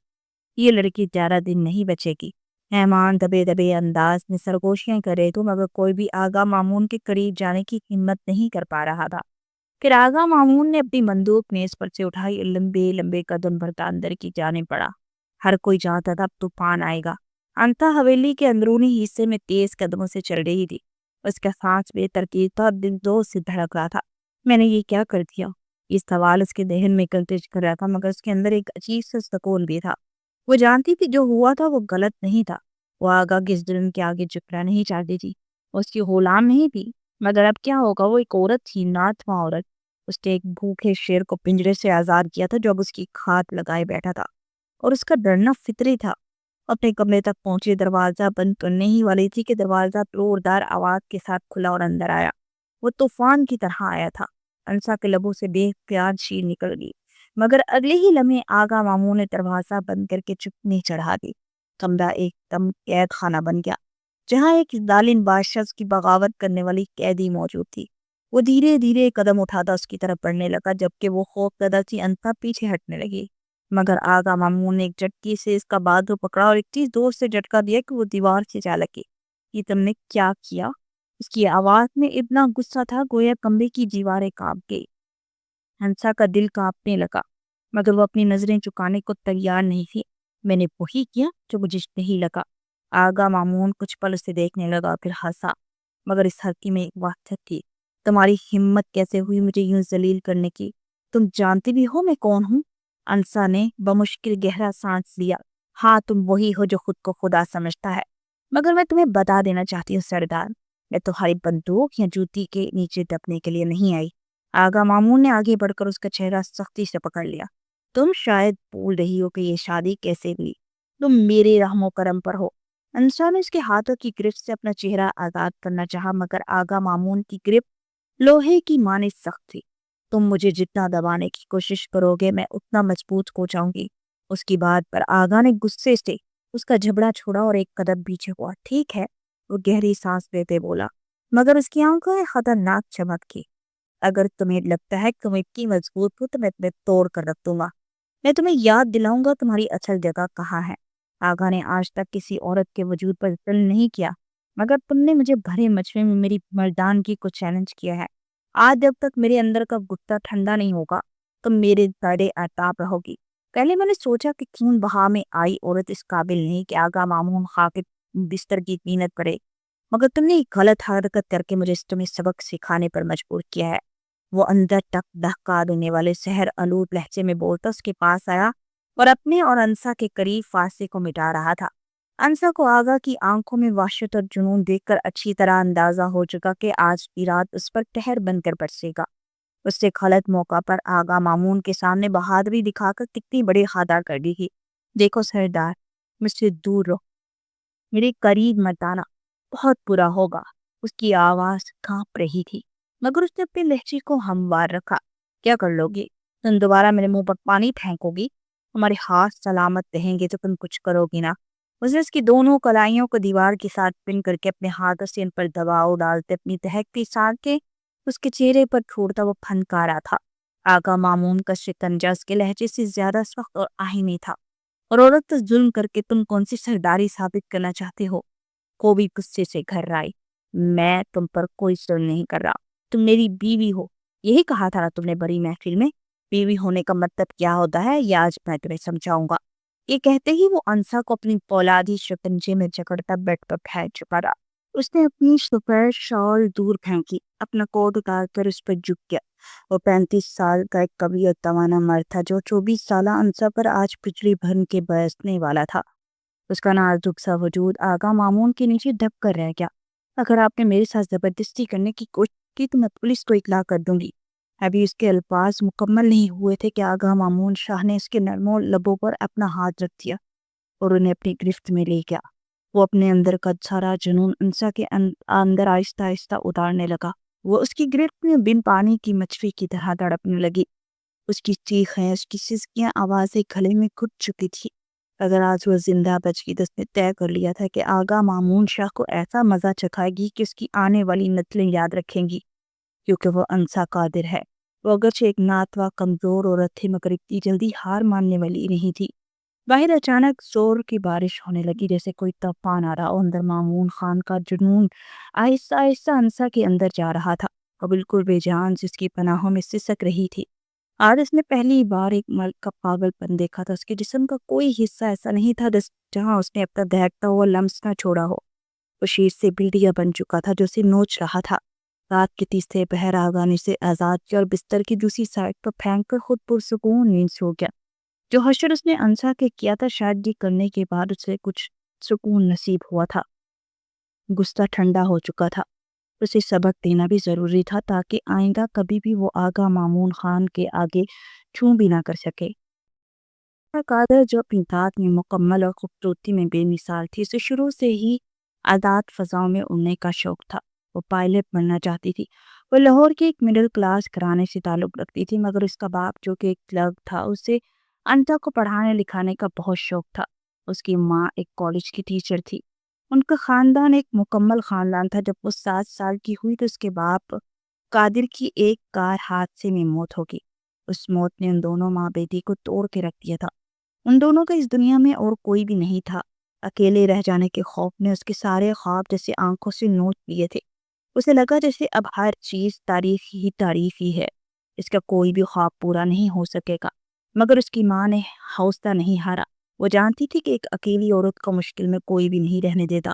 یہ لڑکی زیادہ دن نہیں بچے گی۔ مہمان دبے دبے انداز میں سرگوشیاں کرے تو، مگر کوئی بھی آغا مامون کے قریب جانے کی ہمت نہیں کر پا رہا تھا۔ پھر آغا مامون نے اپنی بندوق میز پر سے اٹھائی اور لمبے لمبے قدم بھرتا اندر کی جانب بڑھا۔ ہر کوئی جانتا تھا اب طوفان آئے گا۔ انتھا حویلی کے اندرونی حصے میں تیز قدموں سے چل رہی تھی، اس کا سانس بے ترتیب تھا اور دل زور سے دھڑک رہا تھا۔ میں نے یہ کیا کر دیا؟ یہ سوال اس کے ذہن میں گردش کر رہا تھا، مگر اس کے اندر ایک عجیب سا سکون بھی تھا۔ وہ جانتی تھی جو ہوا تھا وہ غلط نہیں تھا۔ وہ آغا کے ظلم کے آگے جھکنا نہیں چاہتی تھی، اس کی غلام نہیں تھی، مگر اب کیا ہوگا؟ وہ ایک عورت تھی، ناتواں عورت۔ اس نے ایک بھوکے شیر کو پنجرے سے آزاد کیا تھا جو اب اس کی کھات لگائے بیٹھا تھا، اور اس کا ڈرنا فطری تھا۔ اپنے کمرے تک پہنچے دروازہ بند کرنے ہی والی تھی کہ دروازہ زوردار آواز کے ساتھ کھلا اور اندر آیا۔ وہ طوفان کی طرح آیا تھا۔ انسا کے لبوں سے بے اختیار چیر نکل گئی، مگر اگلے ہی لمحے آغا مامون نے دروازہ بند کر کے چپنی چڑھا دی۔ کمرہ ایک دم قید خانہ بن گیا، جہاں ایک ظالم بادشاہ کی بغاوت کرنے والی قیدی موجود تھی۔ وہ دھیرے دھیرے قدم اٹھاتا اس کی طرف بڑھنے لگا، جبکہ وہ خوف زدہ سی انتھا پیچھے ہٹنے لگی، مگر آغا مامون نے ایک جھٹکی سے اس کا بازو پکڑا اور اتنی زور سے جھٹکا دیا کہ وہ دیوار سے جا لگی۔ یہ تم نے کیا کیا؟ اس کی آواز میں اتنا غصہ تھا گویا کمرے کی دیواریں کانپ گئی۔ ہنسا کا دل کانپنے لگا، مگر وہ اپنی نظریں چکانے کو تیار نہیں تھی۔ میں نے وہی کیا جو مجھے نہیں لگا۔ آغا مامون کچھ پل سے دیکھنے لگا، پھر ہنسا، مگر اس ہنسی میں ایک وحشت تھی۔ تمہاری ہمت کیسے ہوئی مجھے یوں ذلیل کرنے کی؟ تم جانتی بھی ہو میں کون ہوں؟ انسا نے بمشکل گہرا سانس لیا۔ ہاں، تم وہی ہو جو خود کو خدا سمجھتا ہے، مگر میں تمہیں بتا دینا چاہتی ہوں سردار، میں تمہاری بندوق یا جوتی کے نیچے دبنے کے لیے نہیں آئی۔ آغا مامون نے آگے بڑھ کر اس کا چہرہ سختی سے پکڑ لیا۔ تم شاید بھول رہی ہو کہ یہ شادی کیسے ہوئی، تم میرے رحم و کرم پر ہو۔ انسا نے اس کے ہاتھوں کی گرفت سے اپنا چہرہ آزاد کرنا چاہا، مگر آغا مامون کی گرفت لوہے کی مانند سخت تھی۔ تم مجھے جتنا دبانے کی کوشش کرو گے میں اتنا مضبوط ہو جاؤں گی۔ اس کی بات پر آغا نے غصے سے اس کا جھبڑا چھوڑا اور ایک قدم پیچھے ہوا۔ ٹھیک ہے، وہ گہری سانس لیتے بولا، مگر اس کی آنکھوں میں خطرناک چمک تھی۔ اگر تمہیں لگتا ہے کہ تم اتنی مضبوط ہو تو میں تمہیں توڑ کر رکھ دوں گا۔ میں تمہیں یاد دلاؤں گا تمہاری اصل جگہ کہاں ہے۔ آغا نے آج تک کسی عورت کے وجود پر ظلم نہیں کیا، مگر تم نے مجھے بھرے مجمع میں میری مردانگی کو چیلنج کیا ہے، آج جب تک میرے اندر کا غصہ ٹھنڈا نہیں ہوگا تو میرے زیادہ اعتاب رہوگی۔ پہلے میں نے سوچا کہ خون بہا میں آئی عورت اس قابل نہیں کہ آغا مامون خاں کے بستر کی قیمت کرے، مگر تم نے ایک غلط حرکت کر کے مجھے تمہیں سبق سکھانے پر مجبور کیا ہے۔ وہ اندر تک دہکا دینے والے سحر آلود لہجے میں بولتا اس کے پاس آیا اور اپنے اور انسا کے قریب فاصلے کو مٹا رہا تھا۔ انسا کو آغا کی آنکھوں میں وحشت اور جنون دیکھ کر اچھی طرح اندازہ ہو چکا کہ آج کی رات اس پر قہر بن کر برسے گا۔ اس سے غلط موقع پر آغا مامون کے سامنے بہادری دکھا کر کتنی بڑی خطا کر دی تھی۔ دیکھو سردار، مجھ سے دور رہو، میرے قریب مت آنا، بہت برا ہوگا۔ اس کی آواز کانپ رہی تھی مگر اس نے اپنے لہجے کو ہموار رکھا۔ کیا کر لو گی؟ تم دوبارہ میرے منہ پر پانی پھینکو گی؟ ہمارے ہاتھ سلامت رہیں گے تو تم کچھ کرو گی نا؟ اس نے اس کی دونوں کلائیوں کو دیوار کے ساتھ پن کر کے اپنے ہاتھوں سے ان پر دباؤ ڈالتے اپنی دہکتی سانسیں اس کے چہرے پر چھوڑتا وہ پھنکارا تھا۔ آغا مامون کا شکنجہ اس کے لہجے سے زیادہ سخت اور آہنی تھا۔ اور عورت پر ظلم کر کے تم کون سی سرداری ثابت کرنا چاہتے ہو؟ کو بھی غصے سے گھر آئی۔ میں تم پر کوئی ظلم نہیں کر رہا، تم میری بیوی ہو، یہی کہا تھا نا تم نے بڑی محفل میں؟ بیوی ہونے کا مطلب کیا ہوتا ہے یہ آج میں تمہیں سمجھاؤں گا۔ یہ کہتے ہی وہ انسا کو اپنی پولادی شکنجے میں جکڑتا بیڈ پر پھینک چکا رہا۔ اس نے اپنی سفید شال دور پھینکی، اپنا کوٹ اتار کر اس پر جھک گیا۔ وہ 35 سال کا ایک قوی اور توانا مرد تھا جو 24 سالہ انسا پر آج بجلی بھرن کے برسنے والا تھا۔ اس کا نازک سا وجود آغا مامون کے نیچے دب کر رہ گیا۔ اگر آپ نے میرے ساتھ زبردستی کرنے کی کوشش کی تو میں پولیس کو اطلاع کر دوں گی۔ ابھی اس کے الفاظ مکمل نہیں ہوئے تھے کہ آغا مامون شاہ نے اس کے نرم لبوں پر اپنا ہاتھ رکھ دیا اور انہیں اپنی گرفت میں لے گیا۔ وہ اپنے اندر کا سارا جنون انسا کے اندر آہستہ آہستہ اتارنے لگا۔ وہ اس کی گرفت میں بن پانی کی مچھلی کی طرح تڑپنے لگی۔ اس کی چیخیں، اس کی سسکیاں آوازیں گلے میں گھٹ چکی تھی۔ اگر آج وہ زندہ بچ گئی تو اس نے طے کر لیا تھا کہ آغا مامون شاہ کو ایسا مزہ چکھائے گی کہ اس کی آنے والی نسلیں یاد رکھیں گی، کیونکہ وہ انسا قادر ہے۔ وہ اگرچہ ایک ناتواں کمزور عورت تھی مگر اتنی جلدی ہار ماننے والی نہیں تھی۔ باہر اچانک زور کی بارش ہونے لگی جیسے کوئی طوفان آ رہا ہو۔ اندر مامون خان کا جنون آہستہ آہستہ انسا کے اندر جا رہا تھا اور بالکل بے جان جس کی پناہوں میں سسک رہی تھی۔ آج اس نے پہلی بار ایک مرد کا پاگل پن دیکھا تھا۔ اس کے جسم کا کوئی حصہ ایسا نہیں تھا جہاں اس نے اپنا دہکتا ہوا لمس نہ چھوڑا ہو۔ وہ شیر سے بیڑیا بن چکا تھا جو اسے نوچ رہا تھا۔ رات کے تیسرے پہر آغا نے اسے آزاد کیا اور بستر کی دوسری سائڈ پر پھینک کر خود پرسکون نیند سو گیا۔ جو حشر اس نے انسا کے کیا تھا شاید یہ کرنے کے بعد اسے کچھ سکون نصیب ہوا تھا۔ غصہ ٹھنڈا ہو چکا تھا۔ اسے سبق دینا بھی ضروری تھا تاکہ آئندہ کبھی بھی وہ آغا مامون خان کے آگے چھو بھی نہ کر سکے۔ قادر جو اپنی ذات میں مکمل اور خوبصورتی میں بے مثال تھی، اسے شروع سے ہی آزاد فضاؤں میں اڑنے کا شوق تھا۔ وہ پائلٹ بننا چاہتی تھی۔ وہ لاہور کے ایک مڈل کلاس گھرانے سے تعلق رکھتی تھی مگر اس کا باپ جو کہ ایک کلرک تھا اسے انسا کو پڑھانے لکھانے کا بہت شوق تھا۔ اس کی ماں ایک کالج کی ٹیچر تھی۔ ان کا خاندان ایک مکمل خاندان تھا۔ جب وہ 7 سال کی ہوئی تو اس کے باپ قادر کی ایک کار حادثے میں موت ہوگی۔ اس موت نے ان دونوں ماں بیٹی کو توڑ کے رکھ دیا تھا۔ ان دونوں کا اس دنیا میں اور کوئی بھی نہیں تھا۔ اکیلے رہ جانے کے خوف نے اس کے سارے خواب جیسے آنکھوں سے نوچ لیے تھے۔ اسے لگا جیسے اب ہر چیز تاریخ ہی ہے، اس کا کوئی بھی خواب پورا نہیں ہو سکے گا۔ مگر اس کی ماں نے حوصلہ نہیں ہارا۔ وہ جانتی تھی کہ ایک اکیلی عورت کو مشکل میں کوئی بھی نہیں رہنے دیتا۔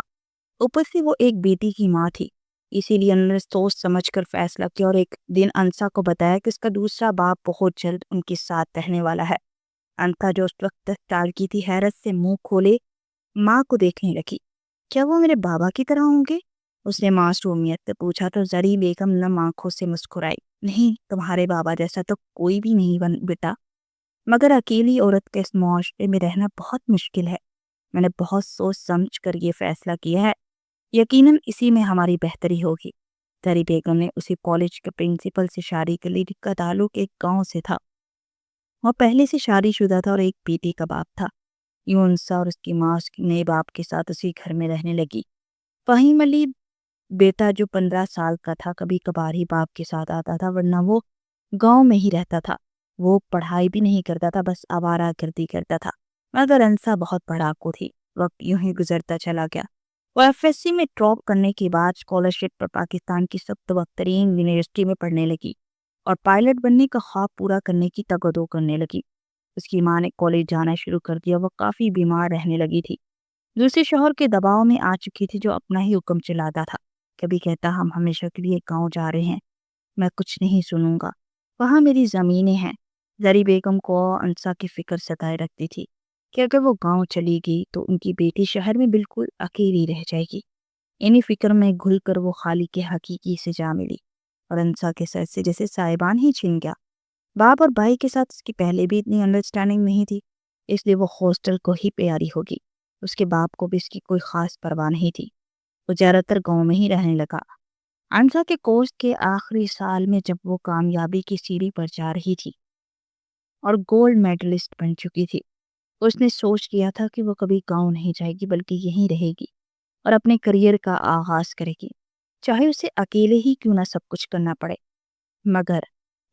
اوپر سے وہ ایک بیٹی کی ماں تھی، اسی لیے انہوں نے سوچ سمجھ کر فیصلہ کیا اور ایک دن انسا کو بتایا کہ اس کا دوسرا باپ بہت جلد ان کے ساتھ رہنے والا ہے۔ انسا جو اس وقت 10 سال کی تھی حیرت سے منہ کھولے ماں کو دیکھنے لگی۔ کیا وہ میرے بابا کی طرح ہوں گے؟ اس نے معصومیت سے پوچھا تو زری بیگم نم آنکھوں سے مسکرائی۔ نہیں، تمہارے بابا جیسا تو کوئی بھی نہیں بیٹا، مگر اکیلی عورت کے اس معاشرے میں رہنا بہت مشکل ہے۔ میں نے بہت سوچ سمجھ کر یہ فیصلہ کیا ہے، یقیناً اسی میں ہماری بہتری ہوگی۔ زری بیگم نے اسی کالج کے پرنسپل سے شادی کر لی جس کا تعلق ایک گاؤں سے تھا۔ وہ پہلے سے شادی شدہ تھا اور ایک بیٹی کا باپ تھا۔ یوں انسا اور اس کی ماں اس کے نئے باپ کے ساتھ اسی گھر میں رہنے لگی۔ فہیم علی بیٹا جو 15 سال کا تھا کبھی کبھار ہی باپ کے ساتھ آتا تھا ورنہ وہ گاؤں میں ہی رہتا تھا۔ وہ پڑھائی بھی نہیں کرتا تھا، بس آوارہ گردی کرتا تھا۔ مگر انسا بہت پڑھاکو تھی۔ وقت یوں ہی گزرتا چلا گیا۔ وہ FSC میں ڈراپ کرنے کے بعد اسکالرشپ پر پاکستان کی سب ترین یونیورسٹی میں پڑھنے لگی اور پائلٹ بننے کا خواب پورا کرنے کی تگدو کرنے لگی۔ اس کی ماں نے کالج جانا شروع کر دیا۔ وہ کافی بیمار رہنے لگی تھی، دوسرے شوہر کے دباؤ میں آ چکی تھی جو اپنا ہی حکم چلاتا تھا۔ کبھی کہتا ہم ہمیشہ کے لیے گاؤں جا رہے ہیں، میں کچھ نہیں سنوں گا، وہاں میری زمینیں ہیں۔ زری بیگم کو انسا کی فکر ستائے رکھتی تھی کہ اگر وہ گاؤں چلی گئی تو ان کی بیٹی شہر میں بالکل اکیلی رہ جائے گی۔ انہی فکر میں گھل کر وہ خالق کے حقیقی سے جا ملی اور انسا کے سر سے جیسے سائبان ہی چھن گیا۔ باپ اور بھائی کے ساتھ اس کی پہلے بھی اتنی انڈرسٹینڈنگ نہیں تھی، اس لیے وہ ہاسٹل کو ہی پیاری ہوگی۔ اس کے باپ کو بھی اس کی کوئی خاص پرواہ نہیں تھی، وہ زیادہ تر گاؤں میں ہی رہنے لگا۔ انسا کے کورس کے آخری سال میں جب وہ کامیابی کی سیڑھی پر جا رہی تھی اور گولڈ میڈلسٹ بن چکی تھی، اس نے سوچ لیا تھا کہ وہ کبھی گاؤں نہیں جائے گی بلکہ یہیں رہے گی اور اپنے کریئر کا آغاز کرے گی، چاہے اسے اکیلے ہی کیوں نہ سب کچھ کرنا پڑے۔ مگر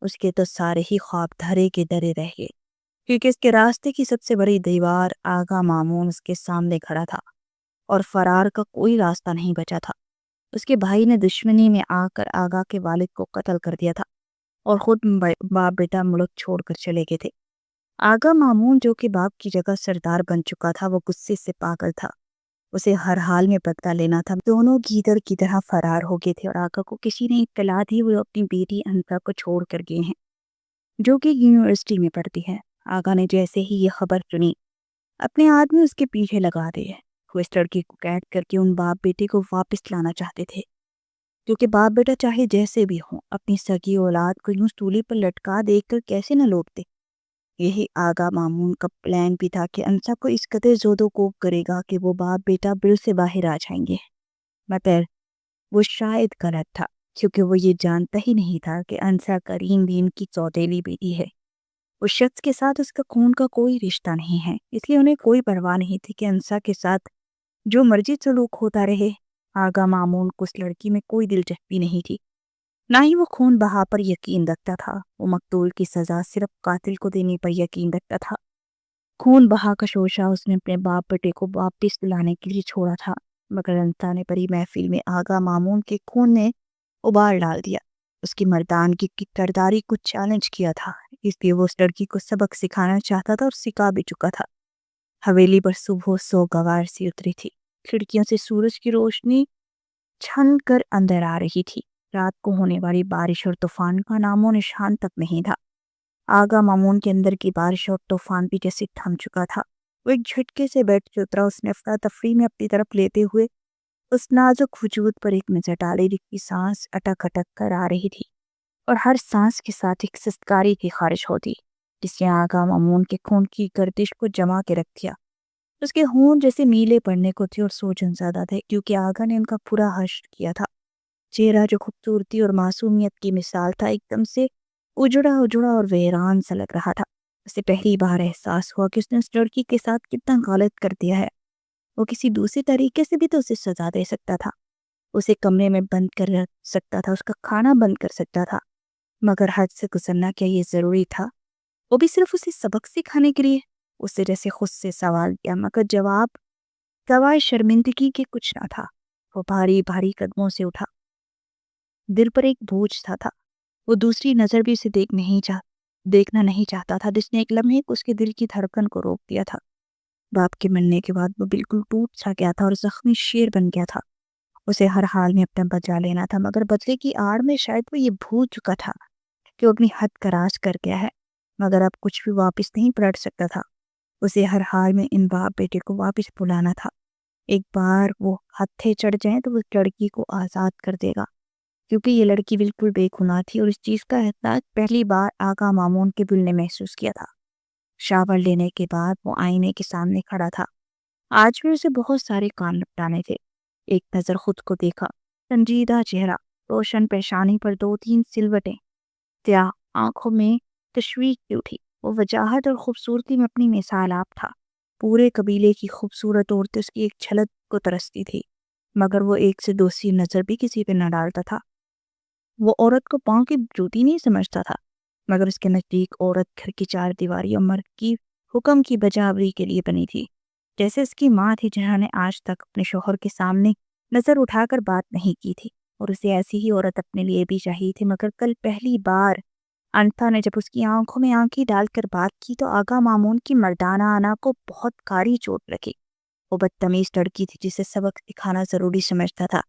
اس کے تو سارے ہی خواب دھرے کے درے رہ گئے، کیونکہ اس کے راستے کی سب سے بڑی دیوار آغا مامون اس کے سامنے کھڑا تھا اور فرار کا کوئی راستہ نہیں بچا تھا۔ اس کے بھائی نے دشمنی میں آ کر آغا کے والد کو قتل کر دیا تھا اور خود باپ بیٹا ملک چھوڑ کر چلے گئے تھے۔ آغا مامون جو کہ باپ کی جگہ سردار بن چکا تھا، وہ غصے سے پاگل تھا، اسے ہر حال میں بدلہ لینا تھا۔ دونوں گیدڑ کی طرح فرار ہو گئے تھے اور آغا کو کسی نے اطلاع دی وہ اپنی بیٹی انسا کو چھوڑ کر گئے ہیں، جو کہ یونیورسٹی میں پڑھتی ہے۔ آغا نے جیسے ہی یہ خبر سنی، اپنے آدمی اس کے پیچھے لگا دیے۔ وہ اس لڑکی کو قید کر کے ان باپ بیٹے کو واپس لانا چاہتے تھے، کیونکہ باپ بیٹا چاہے جیسے بھی ہوں اپنی سگی اولاد کو یوں سولی پر لٹکا دیکھ کر کیسے نہ لوٹتے۔ یہی آغا مامون کا پلان بھی تھا کہ انسا کو اس قدر زود و کوب کرے گا کہ وہ باپ بیٹا بل سے باہر آ جائیں گے، مگر وہ شاید غلط تھا، کیونکہ وہ یہ جانتا ہی نہیں تھا کہ انسا کریم دین کی سوتیلی بیٹی ہے۔ اس شخص کے ساتھ اس کا خون کا کوئی رشتہ نہیں ہے، اس لیے انہیں کوئی پرواہ نہیں تھی کہ انسا کے ساتھ جو مرضی سلوک ہوتا رہے۔ آغا مامون کو اس لڑکی میں کوئی دلچسپی نہیں تھی، نہ ہی وہ خون بہا پر یقین رکھتا تھا۔ وہ مقتول کی سزا صرف قاتل کو دینے پر یقین رکھتا تھا۔ خون بہا کا شوشہ اس نے اپنے باپ بیٹے کو واپس لانے کے لیے چھوڑا تھا، مگر انسا نے بڑی محفل میں آغا مامون کے خون نے ابال ڈال دیا، اس کی مردانگی کی کرداری کو چیلنج کیا تھا۔ اس لیے وہ اس لڑکی کو سبق سکھانا چاہتا تھا اور سکھا بھی چکا تھا۔ حویلی پر صبح سوگوار سی اتری تھی، کھڑکیوں سے سورج کی روشنی چھن کر اندر آ رہی تھی۔ رات کو ہونے والی بارش اور طوفان کا نام و نشان تک نہیں تھا۔ آغا مامون کے اندر کی بارش اور طوفان بھی جیسے تھم چکا تھا۔ وہ ایک جھٹکے سے بیٹھ کے اترا، اس نے افراتفری میں اپنی طرف لیتے ہوئے اس نازک وجود پر ایک نظر ڈالی جس کی سانس اٹک اٹک کر آ رہی تھی اور ہر سانس کے ساتھ ایک سستکاری کی خارش ہوتی جس نے آغا مامون کے خون کی گردش کو جما کے رکھ دیا۔ اس کے ہونٹ جیسے میلے پڑنے کو تھے اور سوجن زیادہ تھے، کیونکہ آغا نے ان کا پورا حشر کیا تھا۔ چہرہ جو خوبصورتی اور معصومیت کی مثال تھا، ایک دم سے اجڑا اور ویران سا لگ رہا تھا۔ اسے پہلی بار احساس ہوا کہ اس نے اس لڑکی کے ساتھ کتنا غلط کر دیا ہے۔ وہ کسی دوسرے طریقے سے بھی تو اسے سزا دے سکتا تھا، اسے کمرے میں بند کر رکھ سکتا تھا، اس کا کھانا بند کر سکتا تھا، مگر حد سے گزرنا کیا یہ ضروری تھا؟ وہ بھی صرف اسے سبق سکھانے کے لیے؟ اسے جیسے خود سے سوال کیا، مگر جواب سوائے شرمندگی کے کچھ نہ تھا۔ وہ بھاری بھاری قدموں سے اٹھا، دل پر ایک بوجھ سا تھا۔ وہ دوسری نظر بھی اسے دیکھنا نہیں چاہتا تھا، جس نے ایک لمحے اس کے دل کی دھڑکن کو روک دیا تھا۔ باپ کے مرنے کے بعد وہ بالکل ٹوٹ سا گیا تھا اور زخمی شیر بن گیا تھا۔ اسے ہر حال میں اپنا بدلہ لینا تھا، مگر بدلے کی آڑ میں شاید وہ یہ بھول چکا تھا کہ وہ اپنی حد کا راز کر گیا ہے، مگر اب کچھ بھی واپس نہیں پلٹ سکتا تھا۔ اسے ہر حال میں ان باپ بیٹے کو واپس بلانا تھا۔ ایک بار وہ ہتھے چڑھ جائیں تو وہ لڑکی کو آزاد کر دے گا، کیونکہ یہ لڑکی بالکل بے گناہ تھی اور اس چیز کا احساس پہلی بار آغا مامون کے دل نے محسوس کیا تھا۔ شاور لینے کے بعد وہ آئینے کے سامنے کھڑا تھا۔ آج بھی اسے بہت سارے کام نپٹانے تھے۔ ایک نظر خود کو دیکھا، سنجیدہ چہرہ، روشن پیشانی پر 2-3 سلوٹیں، سیاہ آنکھوں میں تشویش کی اٹھی۔ وہ وجاہت اور خوبصورتی میں اپنی مثال آپ تھا۔ پورے قبیلے کی خوبصورت عورتیں اس کی ایک جھلک کو ترستی تھی، مگر وہ ایک سے دوسری نظر بھی کسی پہ نہ ڈالتا تھا۔ وہ عورت کو پاؤں کی جوتی نہیں سمجھتا تھا، مگر اس کے نزدیک عورت گھر کی 4 دیواری اور مرد کی حکم کی بجاوری کے لیے بنی تھی۔ جیسے اس کی ماں تھی جنہوں نے آج تک اپنے شوہر کے سامنے نظر اٹھا کر بات نہیں کی تھی، اور اسے ایسی ہی عورت اپنے لیے بھی چاہیے تھی۔ مگر کل پہلی بار انتھا نے جب اس کی آنکھوں میں آنکھیں ڈال کر بات کی تو آغا مامون کی مردانہ انا کو بہت کاری چوٹ لگی۔ وہ بدتمیز لڑکی تھی جسے سبق سکھانا ضروری سمجھتا تھا۔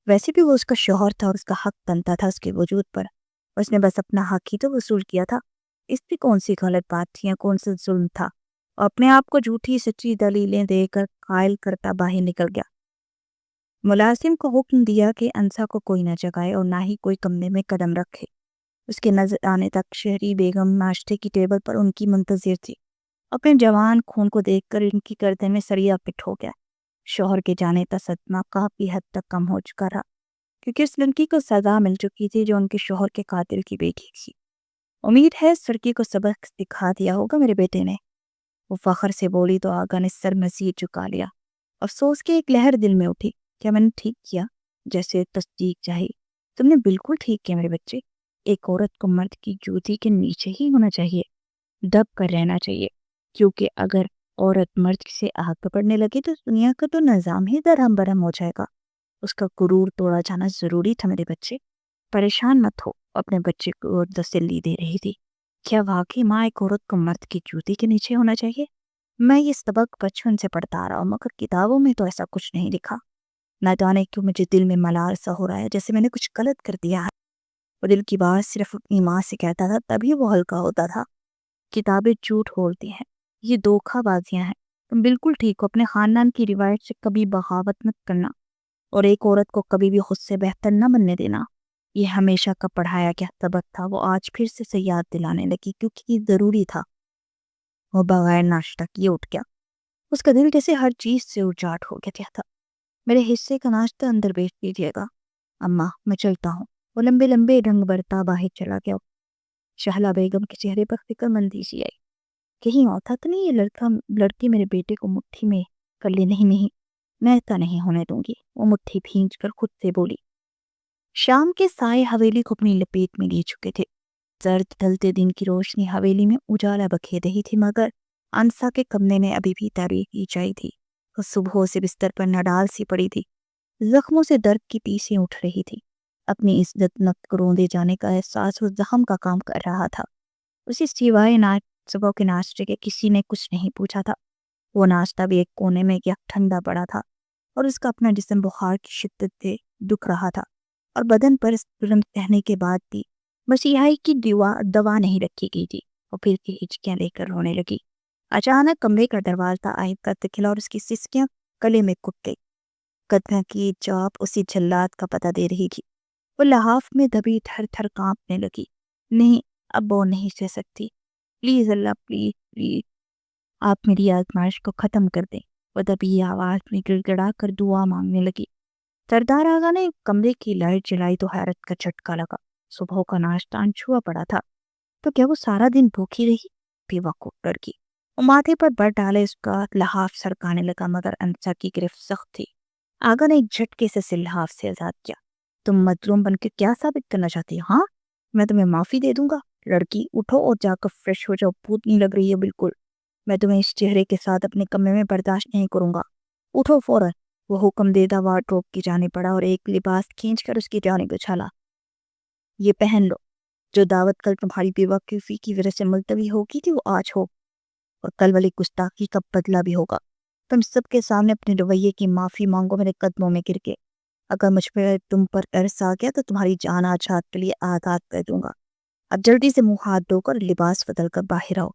ویسے بھی وہ اس کا شوہر تھا اور اس کا حق بنتا تھا اس کے وجود پر۔ اس نے بس اپنا حق ہی تو وصول کیا تھا۔ اس میں کون سی غلط بات تھی یا کون سا ظلم تھا؟ اور اپنے آپ کو جھوٹی سچی دلیلیں دے کر قائل کرتا باہر نکل گیا۔ ملازم کو حکم دیا کہ انسا کو کوئی نہ جگائے اور نہ ہی کوئی کمرے میں قدم رکھے۔ اس کے نظر آنے تک شہری بیگم ناشتے کی ٹیبل پر ان کی منتظر تھی۔ اپنے جوان خون کو دیکھ کر ان کی گردن میں سریا پٹ ہو گیا۔ شوہر کے جانے کا صدمہ کافی حد تک کم ہو چکا رہا، کیونکہ اس لڑکی کو سزا مل چکی تھی جو ان کے شوہر کے قاتل کی بیٹی تھی۔ امید ہے اس لڑکی کو سبق سکھا دیا ہوگا میرے بیٹے نے، وہ فخر سے بولی تو آغا نے سر مزید جھکا لیا۔ افسوس کی ایک لہر دل میں اٹھی۔ کیا میں نے ٹھیک کیا؟ جیسے تصدیق چاہی۔ تم نے بالکل ٹھیک کیا میرے بچے۔ ایک عورت کو مرد کی جوتی کے نیچے ہی ہونا چاہیے، دب کر رہنا چاہیے، کیونکہ اگر عورت مرد سے آگ پکڑنے لگی تو دنیا کا تو نظام ہی درہم برہم ہو جائے گا۔ اس کا غرور توڑا جانا ضروری تھا میرے بچے۔ پریشان مت ہو، اپنے بچے کو تسلی دے رہی تھی۔ کیا واقعی ماں ایک عورت کو مرد کی جوتی کے نیچے ہونا چاہیے؟ میں یہ سبق بچپن سے پڑھتا آ رہا ہوں، مگر کتابوں میں تو ایسا کچھ نہیں لکھا۔ نہ جانے کیوں مجھے دل میں ملال سا ہو رہا ہے، جیسے میں نے کچھ غلط کر دیا ہے۔ وہ دل کی بات صرف اپنی ماں سے کہتا تھا، تبھی وہ ہلکا ہوتا تھا۔ کتابیں جھوٹ بولتی ہیں، یہ دھوکہ بازیاں ہیں۔ تم بالکل ٹھیک ہو، اپنے خاندان کی روایت سے کبھی بغاوت مت کرنا، اور ایک عورت کو کبھی بھی خود سے بہتر نہ بننے دینا۔ یہ ہمیشہ کا پڑھایا گیا سبق تھا، وہ آج پھر سے یاد دلانے لگی کیونکہ یہ ضروری تھا۔ وہ بغیر ناشتہ کیے اٹھ گیا۔ اس کا دل جیسے ہر چیز سے اجاٹ ہو گیا تھا۔ میرے حصے کا ناشتہ اندر بیچ دیجیے گا اماں، میں چلتا ہوں۔ وہ لمبے لمبے ڈھنگ برتا باہر چلا گیا۔ شہلا بیگم کے چہرے پر فکر مندی سی آئی۔ کہیں اور تھا تو نہیں یہ لڑکی میرے بیٹے کو مٹھی میں کر لی؟ نہیں، میں ایسا نہیں ہونے دوں گی، وہ مٹھی بھینچ کر خود سے بولی۔ شام کے سائے حویلی کو اپنی لپیٹ میں لیے چکے تھے۔ زرد ڈھلتے دن کی روشنی حویلی میں اجالا بکھیر رہی تھی، مگر انسا کے کمرے میں ابھی بھی تاریکی چھائی تھی۔ وہ صبح سے بستر پر نڈال سی پڑی تھی، زخموں سے درد کی پیسیں اٹھ رہی تھی۔ اپنی عزت نفس کو روندے جانے کا احساس وہ زخم کا کام کر رہا تھا۔ اسی سوائے صبح کے ناشتے کے کسی نے کچھ نہیں پوچھا تھا۔ وہ ناشتہ بھی ایک کونے میں کیا ٹھنڈا پڑا تھا، اور اس کا اپنا جسم بخار کی شدت سے دکھ رہا تھا، اور بدن پر ظلم سہنے کے بعد بھی مسیحائی کی دوا نہیں رکھی گئی تھی۔ وہ پھر کی ہچکیاں لے کر رونے لگی۔ اچانک کمرے کا دروازہ آہستہ کرتے کھلا اور اس کی سسکیاں گلے میں کٹ گئی۔ قدموں کی چاپ اسی جلاد کا پتہ دے رہی تھی۔ وہ لحاف میں دبی تھر تھر کانپنے لگی۔ نہیں، اب وہ نہیں سہ سکتی۔ پلیز اللہ، پلیز پلیز، آپ میری آزمائش کو ختم کر دیں۔ وہ دبی آواز میں گڑ گڑا کر دعا مانگنے لگی۔ سردار آغا نے کمرے کی لائٹ جلائی تو حیرت کا جھٹکا لگا۔ صبح کا ناشتہ انچھوا پڑا تھا، تو کیا وہ سارا دن بھوکی رہی؟ بے وقوف لڑکی۔ وہ ماتھے پر بر ڈالے اس کا لحاف سرکانے لگا، مگر انسا کی گرفت سخت تھی۔ آغا نے ایک جھٹکے سے لحاف سے آزاد کیا۔ تم مظلوم بن کے کیا ثابت کرنا چاہتی؟ ہاں، میں تمہیں معافی دے دوں گا۔ لڑکی اٹھو اور جا کر فریش ہو جاؤ، پوتنی لگ رہی ہے بالکل۔ میں تمہیں اس چہرے کے ساتھ اپنے کمرے میں برداشت نہیں کروں گا۔ اٹھو فوراً۔ وہ حکم دیدہ وارڈروب کی جانب پڑا اور ایک لباس کھینچ کر اس کی جانب اچھالا۔ یہ پہن لو، جو دعوت کل تمہاری بے وقوفی کی وجہ سے ملتوی ہوگی تھی وہ آج ہو، اور کل والی گستاخی کا بدلہ بھی ہوگا۔ تم سب کے سامنے اپنے رویے کی معافی مانگو میرے قدموں میں گر کے۔ اگر مجھ پہ تم پر ارس آ گیا تو تمہاری جان آجات کے لیے آزاد کر دوں گا۔ اب جلدی سے منہ ہاتھ دھو کر لباس بدل کر باہر آؤ۔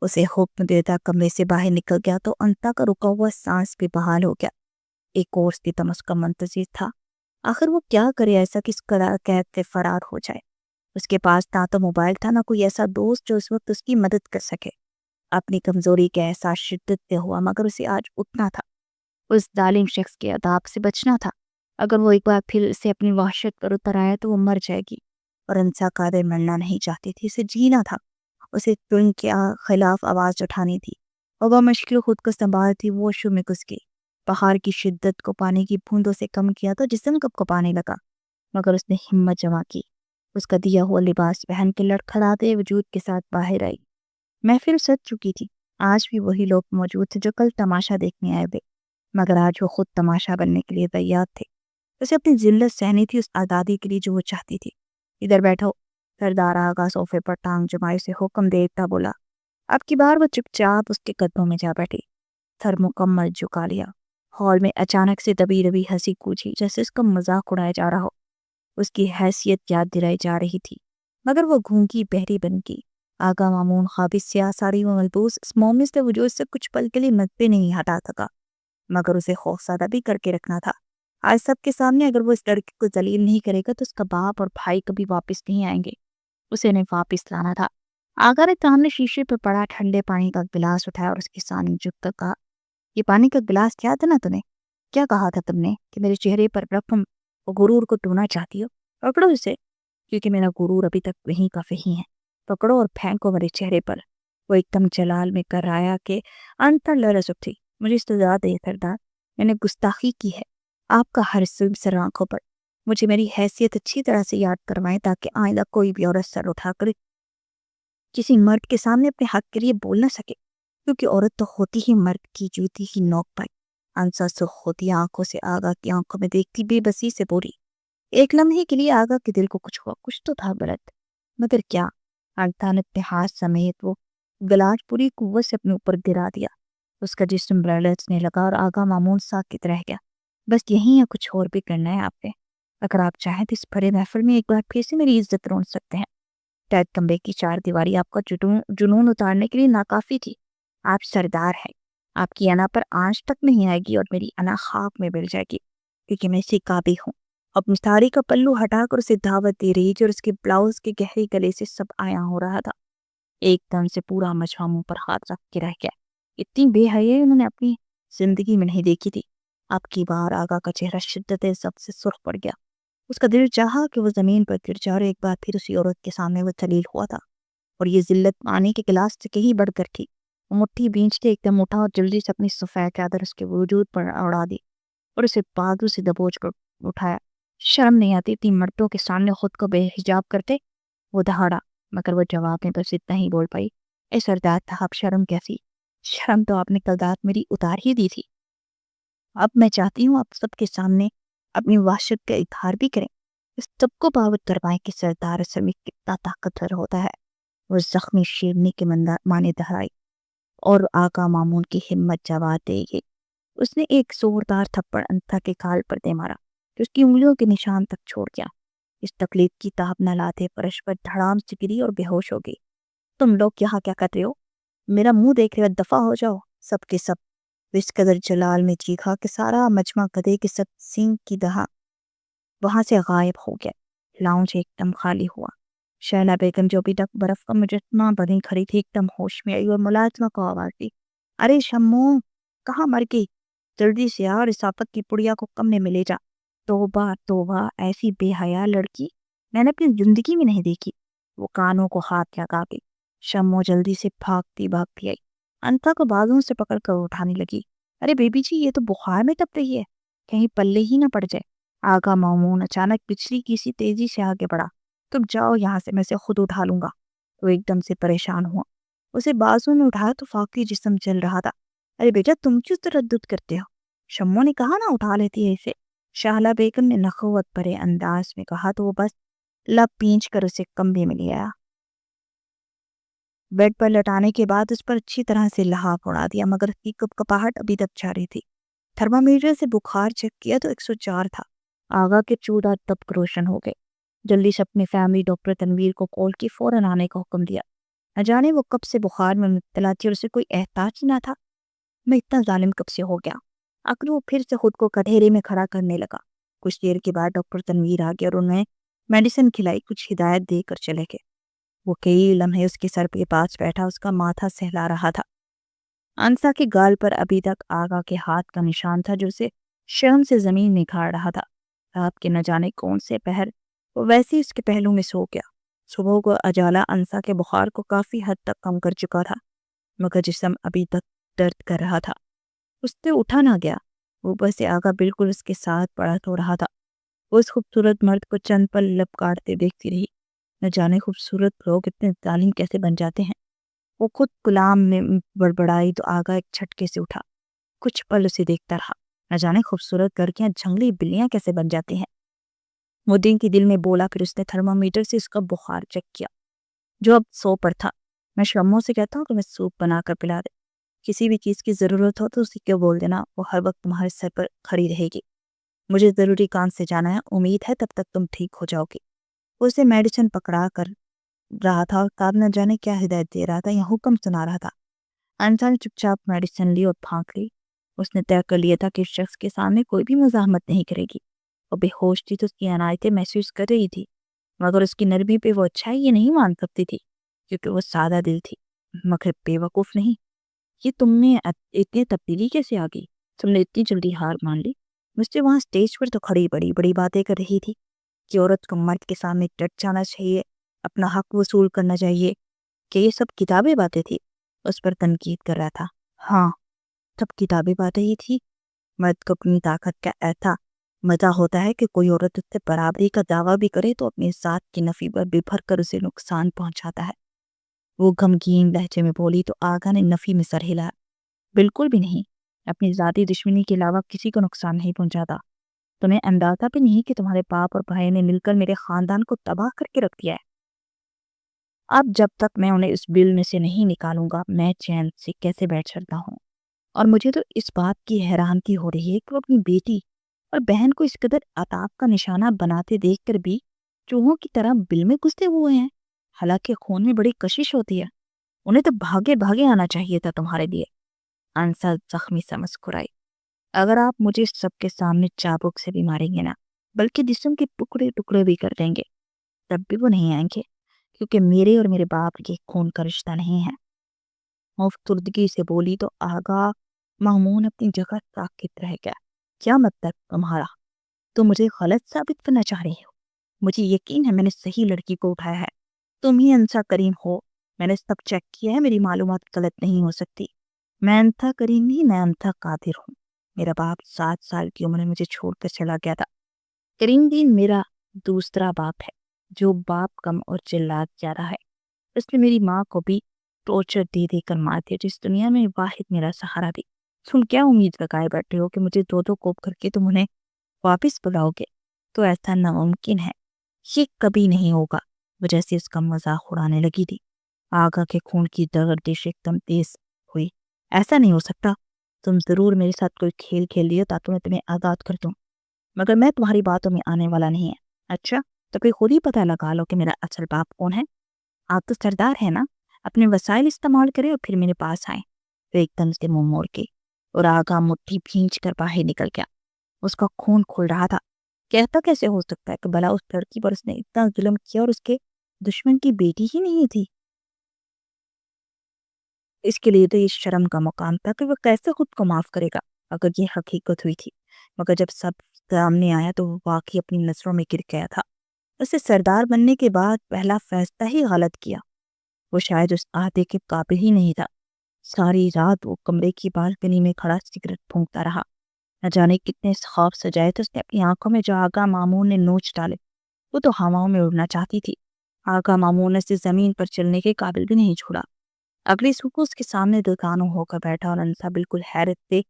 اسے حکم دیتا کمرے سے باہر نکل گیا تو انتا کا رکا ہوا سانس بھی بحال ہو گیا۔ ایک اور ستم اس کا منتظر تھا۔ آخر وہ کیا کرے ایسا کہ اس قید سے فرار ہو جائے؟ اس کے پاس نہ تو موبائل تھا، نہ کوئی ایسا دوست جو اس وقت اس کی مدد کر سکے۔ اپنی کمزوری کے احساس شدت سے ہوا، مگر اسے آج اٹھنا تھا، اس ظالم شخص کے عذاب سے بچنا تھا۔ اگر وہ ایک بار پھر اسے اپنی وحشت پر اتر آیا تو وہ مر جائے گی، اور انسا قادر مرنا نہیں چاہتی تھی، اسے جینا تھا۔ اسے ظلم کے خلاف آواز اٹھانی تھی، اور وہ مشکل خود کو سنبھالتی وہ شو میں گھس گئی۔ پہاڑ کی شدت کو پانی کی بوندوں سے کم کیا تو جسم کب کپانے لگا، مگر اس نے ہمت جمع کی۔ اس کا دیا ہوا لباس پہن کے لڑکھڑاتے وجود کے ساتھ باہر آئی۔ محفل سج چکی تھی، آج بھی وہی لوگ موجود تھے جو کل تماشا دیکھنے آئے تھے، مگر آج وہ خود تماشا بننے کے لیے تیار تھے۔ اسے اپنی ذلت سہنی تھی اس آزادی کے لیے جو وہ چاہتی تھی۔ ادھر بیٹھو، سردار آغا صوفے پر ٹانگ جمائے سے حکم دیتا بولا۔ اب کی بار وہ چپ چاپ اس کے قدموں میں جا بیٹھی، سر مکمل جھکا لیا۔ ہال میں اچانک سے دبی دبی ہنسی کوچی، جیسے اس کا مذاق اڑایا جا رہا ہو۔ اس کی حیثیت یاد دلائی جا رہی تھی، مگر وہ گھونگی بہری بن گئی۔ آغا مامون خوابی سیاہ ساڑی میں ملبوس اس مومن سے وجود سے کچھ پل کے لیے نظریں نہیں ہٹا سکا، مگر اسے خوفزدہ بھی کر کے رکھنا تھا۔ آج سب کے سامنے اگر وہ اس لڑکی کو ذلیل نہیں کرے گا تو اس کا باپ اور بھائی کبھی واپس نہیں آئیں گے۔ اسے انہیں واپس لانا تھا۔ آغا نے سامنے شیشے پہ پڑا ٹھنڈے پانی کا گلاس اٹھایا اور اس کے سامنے جھک کر کہا، یہ پانی کا گلاس کیا تھا نا تمہیں؟ کیا کہا تھا تم نے کہ میرے چہرے پر رقم اور غرور کو ٹونا چاہتی ہو؟ پکڑو اسے، کیونکہ میرا غرور ابھی تک وہیں کا وہیں ہے۔ پکڑو اور پھینکو میرے چہرے پر۔ وہ ایک دم جلال میں کر آیا کہ انتر لرز اٹھی۔ مجھے استجا دے سردار، میں نے گستاخی کی ہے آپ کا ہر سر آنکھوں پر۔ مجھے میری حیثیت اچھی طرح سے یاد کروائیں تاکہ آئندہ کوئی بھی عورت سر اٹھا کر کسی مرد کے سامنے اپنے حق کے لیے بول نہ سکے، کیونکہ عورت تو ہوتی ہی مرد کی جوتی ہی نوک پر۔ انسا سرخ ہوتی آنکھوں سے آغا کی آنکھوں میں دیکھتی بے بسی سے بولی۔ ایک لمحے کے لیے آغا کے دل کو کچھ ہوا، کچھ تو تھا غلط، مگر کیا؟ انسا نے اپنے ہاتھ سمیت وہ گلاس پوری قوت سے اپنے اوپر گرا دیا۔ اس کا جسم لرزنے لگا اور آغا مامون ساکت رہ گیا۔ بس یہی یا کچھ اور بھی کرنا ہے آپ نے؟ اگر آپ چاہیں تو اس بڑے محفل میں ایک بار پھر سے میری عزت روند سکتے ہیں۔ ٹیٹ کمبے کی چار دیواری آپ کا جنون اتارنے کے لیے ناکافی تھی۔ آپ سردار ہیں، آپ کی انا پر آنچ تک نہیں آئے گی اور میری انا خاک میں مل جائے گی، کیونکہ میں اسے قابل ہوں۔ اپنی ساری کا پلو ہٹا کر اسے دعوت دے رہی تھی اور اس کے بلاؤز کے گہرے گلے سے سب آیا ہو رہا تھا۔ ایک دم سے پورا مجمع منہ پر ہاتھ رکھ کے رہ گیا۔ اتنی بے حیائی انہوں نے اپنی زندگی میں نہیں دیکھی تھی۔ اب کی بار آغا کا چہرہ شدت سب سے سرخ پڑ گیا۔ اس کا دل چاہا کہ وہ زمین پر گر جائے اور ایک بار پھر اسی عورت کے سامنے وہ ذلیل ہوا تھا، اور یہ ذلت پانی کے گلاس سے کہیں بڑھ کر تھی۔ وہ مٹھی بینچتے ایک دم اٹھا اور جلدی سے اپنی سفید چادر اس کے وجود پر اڑا دی اور اسے بازو سے دبوچ کر اٹھایا۔ شرم نہیں آتی تھی مردوں کے سامنے خود کو بے حجاب کرتے؟ وہ دہاڑا، مگر وہ جواب میں بس اتنا ہی بول پائی، اے سردار صاحب، شرم کیسی؟ شرم تو آپ نے کل رات میری اتار ہی دی تھی۔ اب میں چاہتی ہوں آپ سب کے سامنے اپنی وحشت کا اظہار بھی کریں، اس سب کو ثابت کروائیں کہ سردار اصل میں کتنا طاقتور ہوتا ہے۔ وہ زخمی شیرنی کے مانے دہرائی اور آقا مامون کی ہمت جواب دے گئی۔ اس نے ایک زوردار تھپڑ انتھا کے کھال پر دے مارا کہ اس کی انگلیوں کے نشان تک چھوڑ گیا۔ اس تکلیف کی تاب نہ لاتے فرش پر دھڑام سے گری اور بے ہوش ہو گئی۔ تم لوگ یہاں کیا کر رہے ہو؟ میرا منہ دیکھ رہے ہو؟ دفع ہو جاؤ سب کے سب۔ اس قدر جلال میں چیخا کہ سارا مجمع گدھے کے سب سینگ کی دہا وہاں سے غائب ہو گیا۔ لاؤنج ایک دم خالی ہوا۔ شہلا بیگم جو ابھی تک برف کا مجسمہ بنی کھڑی تھی ایک دم ہوش میں آئی اور ملازمہ کو آواز دی، ارے شمو، کہاں مر گئی؟ جلدی سے آ اور اس آفت کی پڑیا کو کمرے میں لے جا۔ توبہ توبہ، ایسی بے حیا لڑکی میں نے اپنی زندگی میں نہیں دیکھی۔ وہ کانوں کو ہاتھ لگا گئی۔ شمو جلدی سے بھاگتی آئی، انتھا کو بازوں سے پکڑ کر اٹھانے لگی۔ ارے بیبی جی، یہ تو بخار میں تپ رہی ہے، کہیں پلے ہی نہ پڑ جائے۔ آغا مامون اچانک بجلی کی سی تیزی سے آگے بڑھا، تم جاؤ یہاں سے، میں اسے خود اٹھا لوں گا۔ وہ ایک دم سے پریشان ہوا، اسے بازو میں اٹھایا تو فاقی جسم چل رہا تھا۔ ارے بیٹا، تم کیوں تردد کرتے ہو؟ شمو نے کہا نا اٹھا لیتی ہے اسے، شہلا بیگم نے نخوت بھرے انداز میں کہا تو وہ بس لب پینچ کر اسے کمرے میں لے آیا۔ بیڈ پر لٹانے کے بعد اس پر اچھی طرح سے لحاف اڑا دیا، مگر اس کی کپکپاہٹ ابھی تک جاری تھی۔ تھرمامیٹر سے بخار چیک کیا تو 104 تھا۔ آغا کے چودہ تب روشن ہو گئے۔ جلدی سے اپنے فیملی ڈاکٹر تنویر کو کال کی، فوراً آنے کا حکم دیا۔ نہ جانے وہ کب سے بخار میں مبتلا تھی اور اسے کوئی احساس ہی نہ تھا۔ میں اتنا ظالم کب سے ہو گیا؟ آخر وہ پھر سے خود کو کٹہرے میں کھڑا کرنے لگا۔ کچھ دیر کے بعد ڈاکٹر تنویر آ گیا اور انہیں میڈیسن کھلائی، کچھ ہدایت دے کر چلے گئے۔ وہ کئی لمحے اس کے سر کے پاس بیٹھا اس کا ماتھا سہلا رہا تھا۔ انسا کے گال پر ابھی تک آغا کے ہاتھ کا نشان تھا جو اسے شرم سے زمین میں کھاڑ رہا تھا۔ رات کے نہ جانے کون سے پہر وہ ویسے ہی اس کے پہلو میں سو گیا۔ صبح کو اجالا انسا کے بخار کو کافی حد تک کم کر چکا تھا، مگر جسم ابھی تک درد کر رہا تھا۔ اس سے اٹھا نہ گیا۔ اوپر سے آغا بالکل اس کے ساتھ پڑا تو رہا تھا۔ وہ اس خوبصورت مرد کو چند پل لب کاٹتے دیکھتی رہی۔ نہ جانے خوبصورت لوگ اتنے ظالم کیسے بن جاتے ہیں۔ وہ خود غلام میں بڑبڑائی تو آگا ایک جھٹکے سے اٹھا، کچھ پل اسے دیکھتا رہا، نہ جانے خوبصورت لڑکیاں جنگلی بلیاں کیسے بن جاتی ہیں۔ وہ دن کی دل میں بولا، پھر اس نے تھرمامیٹر سے اس کا بخار چیک کیا جو اب 100 پر تھا۔ میں شموں سے کہتا ہوں کہ میں سوپ بنا کر پلا دے، کسی بھی چیز کی ضرورت ہو تو اسے کیوں بول دینا، وہ ہر وقت تمہارے سر پر کھڑی رہے گی۔ مجھے ضروری کام سے جانا ہے، امید ہے تب تک تم ٹھیک ہو جاؤ گی۔ وہ اسے میڈیسن پکڑا کر رہا تھا اور کاب نہ جانے کیا ہدایت دے رہا تھا یا حکم سنا رہا تھا۔ انسان نے چپ چاپ میڈیسن لی اور پھانک لی۔ اس نے طے کر لیا تھا کہ اس شخص کے سامنے کوئی بھی مزاحمت نہیں کرے گی۔ وہ بے ہوش تھی تو اس کی عنایتیں محسوس کر رہی تھی، مگر اس کی نرمی پہ وہ اچھائی یہ نہیں مان سکتی تھی، کیونکہ وہ سادہ دل تھی مگر بے وقوف نہیں۔ یہ تم میں اتنی تبدیلی کیسے آ گئی؟ تم نے اتنی جلدی ہار مان لی؟ مجھ سے وہاں اسٹیج پر تو کھڑی بڑی بڑی باتیں کر رہی تھی کہ عورت کو مرد کے سامنے ڈٹ جانا چاہیے، اپنا حق وصول کرنا چاہیے، کہ یہ سب کتابیں باتیں تھی۔ اس پر تنقید کر رہا تھا۔ ہاں، سب کتابیں باتیں ہی تھی۔ مرد کو اپنی طاقت کا ایسا مزہ ہوتا ہے کہ کوئی عورت اس سے برابری کا دعویٰ بھی کرے تو اپنی ذات کی نفی پر ببھر کر اسے نقصان پہنچاتا ہے۔ وہ غمگین لہجے میں بولی تو آغا نے نفی میں سر ہلایا۔ بالکل بھی نہیں، اپنی ذاتی دشمنی کے علاوہ کسی کو نقصان نہیں پہنچاتا۔ تمہیں اندازہ بھی نہیں کہ تمہارے باپ اور بھائی نے مل کر میرے خاندان کو تباہ کر کے رکھ دیا ہے۔ اب جب تک میں انہیں اس بل میں سے نہیں نکالوں گا، میں چین سے کیسے بیٹھ سکتا ہوں؟ اور مجھے تو اس بات کی حیرانگی ہو رہی ہے کہ وہ اپنی بیٹی اور بہن کو اس قدر عطاف کا نشانہ بناتے دیکھ کر بھی چوہوں کی طرح بل میں گھستے ہوئے ہیں۔ حالانکہ خون میں بڑی کشش ہوتی ہے، انہیں تو بھاگے بھاگے آنا چاہیے تھا تمہارے لیے۔ انسا زخمی سا مسکرائی۔ اگر آپ مجھے سب کے سامنے چابک سے بھی ماریں گے نا، بلکہ جسم کے ٹکڑے ٹکڑے بھی کر دیں گے، تب بھی وہ نہیں آئیں گے، کیونکہ میرے اور میرے باپ کے خون کا رشتہ نہیں ہے۔ مفتردگی سے بولی تو آغا مامون اپنی جگہ ساکت رہ گیا۔ کیا مطلب تمہارا؟ تم مجھے غلط ثابت کرنا چاہ رہی ہو؟ مجھے یقین ہے میں نے صحیح لڑکی کو اٹھایا ہے، تم ہی انسا کریم ہو۔ میں نے سب چیک کیا ہے، میری معلومات غلط نہیں ہو سکتی۔ میں انتھا کریم نہیں، میں انتھا قادر ہوں۔ میرا باپ 7 سال کی عمر میں مجھے چھوڑ کر چلا گیا تھا۔ کریم دین میرا دوسرا باپ ہے، جو باپ کم اور جلات زیادہ ہے۔ اس نے میری ماں کو بھی ٹورچر دے دے کر مار دیا، جس دنیا میں واحد میرا سہارا بھی۔ تم کیا امید لگائے بیٹھے ہو کہ مجھے دو کوپ کر کے تم انہیں واپس بلاؤ گے؟ تو ایسا ناممکن ہے، یہ کبھی نہیں ہوگا۔ وہ جیسے اس کا مذاق اڑانے لگی تھی، آگا کے خون کی گردش ایک دم تیز ہوئی۔ ایسا نہیں ہو سکتا، تم ضرور میرے ساتھ کوئی کھیل کھیل لیے تاکہ میں تمہیں آزاد کر دوں، مگر میں تمہاری باتوں میں آنے والا نہیں ہے۔ اچھا، تو پھر خود ہی پتہ لگا لو کہ میرا اصل باپ کون ہے۔ آپ تو سردار ہے نا، اپنے وسائل استعمال کرے اور پھر میرے پاس آئیں۔ وہ ایک دم سے منہ موڑ کے اور آگا مٹھی بھینچ کر باہر نکل گیا۔ اس کا خون کھل رہا تھا۔ کہتا کیسے ہو سکتا ہے کہ بھلا اس لڑکی پر اس نے اتنا ظلم کیا اور اس کے دشمن کی بیٹی ہی نہیں تھی؟ اس کے لیے تو یہ شرم کا مقام تھا کہ وہ کیسے خود کو معاف کرے گا اگر یہ حقیقت ہوئی تھی۔ مگر جب سب سامنے آیا تو وہ واقعی اپنی نظروں میں گر گیا تھا۔ اسے سردار بننے کے بعد پہلا فیصلہ ہی غلط کیا۔ وہ شاید اس عہدے کے قابل ہی نہیں تھا۔ ساری رات وہ کمرے کی بالکنی میں کھڑا سگریٹ پھونکتا رہا۔ نہ جانے کتنے خواب سجائے تھے اس نے اپنی آنکھوں میں جو آغا مامون نے نوچ ڈالے۔ وہ تو ہواؤں میں اڑنا چاہتی تھی۔ آغا مامون نے اسے زمین پر چلنے کے قابل بھی نہیں چھوڑا۔ اگلی صبح اس کے سامنے دکانوں ہو کر بیٹھا اور انسا بالکل حیرت سے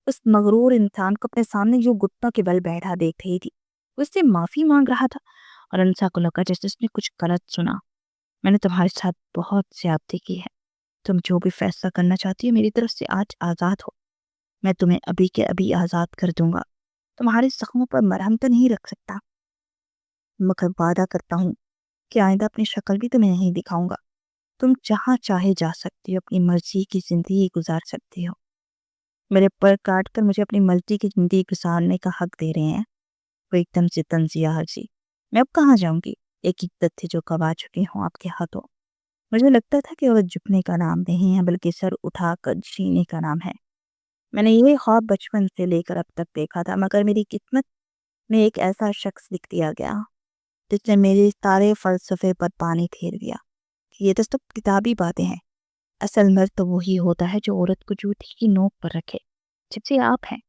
اس مغرور انسان کو اپنے سامنے جو گھٹنوں کے بل بیٹھا دیکھ رہی تھی۔ وہ اس سے معافی مانگ رہا تھا اور انسا کو لگا جیسے اس نے کچھ غلط سنا۔ میں نے تمہارے ساتھ بہت زیادتی کی ہے، تم جو بھی فیصلہ کرنا چاہتی ہو میری طرف سے آج آزاد ہو۔ میں تمہیں ابھی کے ابھی آزاد کر دوں گا۔ تمہارے زخموں پر مرہم تو نہیں رکھ سکتا، مگر وعدہ کرتا ہوں کہ آئندہ اپنی شکل بھی تمہیں نہیں دکھاؤں گا۔ تم جہاں چاہے جا سکتی ہو، اپنی مرضی کی زندگی گزار سکتی ہو۔ میرے پر کاٹ کر مجھے اپنی مرضی کی زندگی گزارنے کا حق دے رہے ہیں۔ وہ ایک دم سے تنزیہ حاجی، میں اب کہاں جاؤں گی؟ ایک عزت تھی جو گوا چکی ہوں آپ کے ہاتھوں۔ مجھے لگتا تھا کہ عورت جھکنے کا نام نہیں ہے بلکہ سر اٹھا کر جینے کا نام ہے۔ میں نے یہ خواب بچپن سے لے کر اب تک دیکھا تھا، مگر میری قسمت میں ایک ایسا شخص لکھ دیا گیا جس نے میرے سارے فلسفے پر پانی پھیر دیا۔ یہ تو سب کتابی باتیں ہیں، اصل مرد تو وہی ہوتا ہے جو عورت کو جوتی کی نوک پر رکھے، جیسے آپ ہیں۔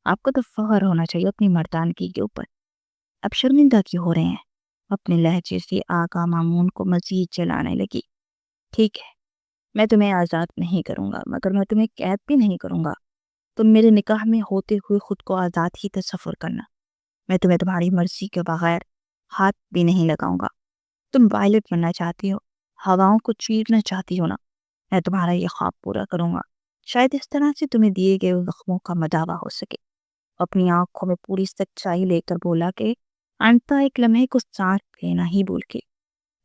آپ کو تو فخر ہونا چاہیے اپنی مردانگی کے اوپر۔ اب شرمندہ کیوں ہو رہے ہیں؟ اپنے لہجے سے آغا مامون کو مزید جلانے لگی۔ ٹھیک ہے، میں تمہیں آزاد نہیں کروں گا، مگر میں تمہیں قید بھی نہیں کروں گا۔ تم میرے نکاح میں ہوتے ہوئے خود کو آزاد ہی تصور کرنا۔ میں تمہیں تمہاری مرضی کے بغیر ہاتھ بھی نہیں لگاؤں گا۔ تم پائلٹ بننا چاہتی ہو، ہواؤں کو چیرنا چاہتی ہو نا، میں تمہارا یہ خواب پورا کروں گا۔ شاید اس طرح سے تمہیں دیے گئے زخموں کا مداوع ہو سکے۔ اپنی آنکھوں میں پوری سچائی لے کر بولا کہ انتا ایک لمحے کو سانس لینا ہی بھول کے۔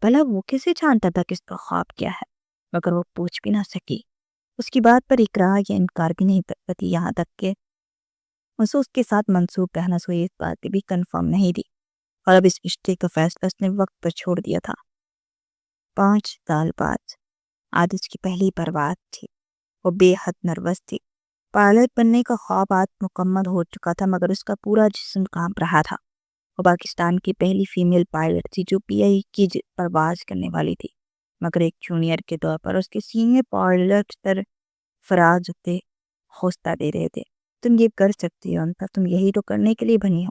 بھلا وہ کیسے جانتا تھا کہ اس کا خواب کیا ہے، مگر وہ پوچھ بھی نہ سکی۔ اس کی بات پر اقرار یا انکار بھی نہیں کر پاتی، یہاں تک کہ اسے اس کے ساتھ منسوب بحث ہوئی اس بات بھی کنفرم نہیں دی، اور اب اس رشتے کا فیصلہ اس نے وقت پر چھوڑ دیا تھا۔ 5 سال بعد آج اس کی پہلی پرواز تھی۔ وہ بے حد نروس تھی۔ پائلٹ بننے کا خواب آج مکمل ہو چکا تھا، مگر اس کا پورا جسم کانپ رہا تھا۔ وہ پاکستان کی پہلی فیمیل پائلٹ تھی جو پی آئی کی پرواز کرنے والی تھی، مگر ایک جونیئر کے طور پر اس کے سینئر پائلٹ فراز ہوتے حوصلہ دے رہے تھے۔ تم یہ کر سکتی ہو انتا، تم یہی تو کرنے کے لیے بنی ہو۔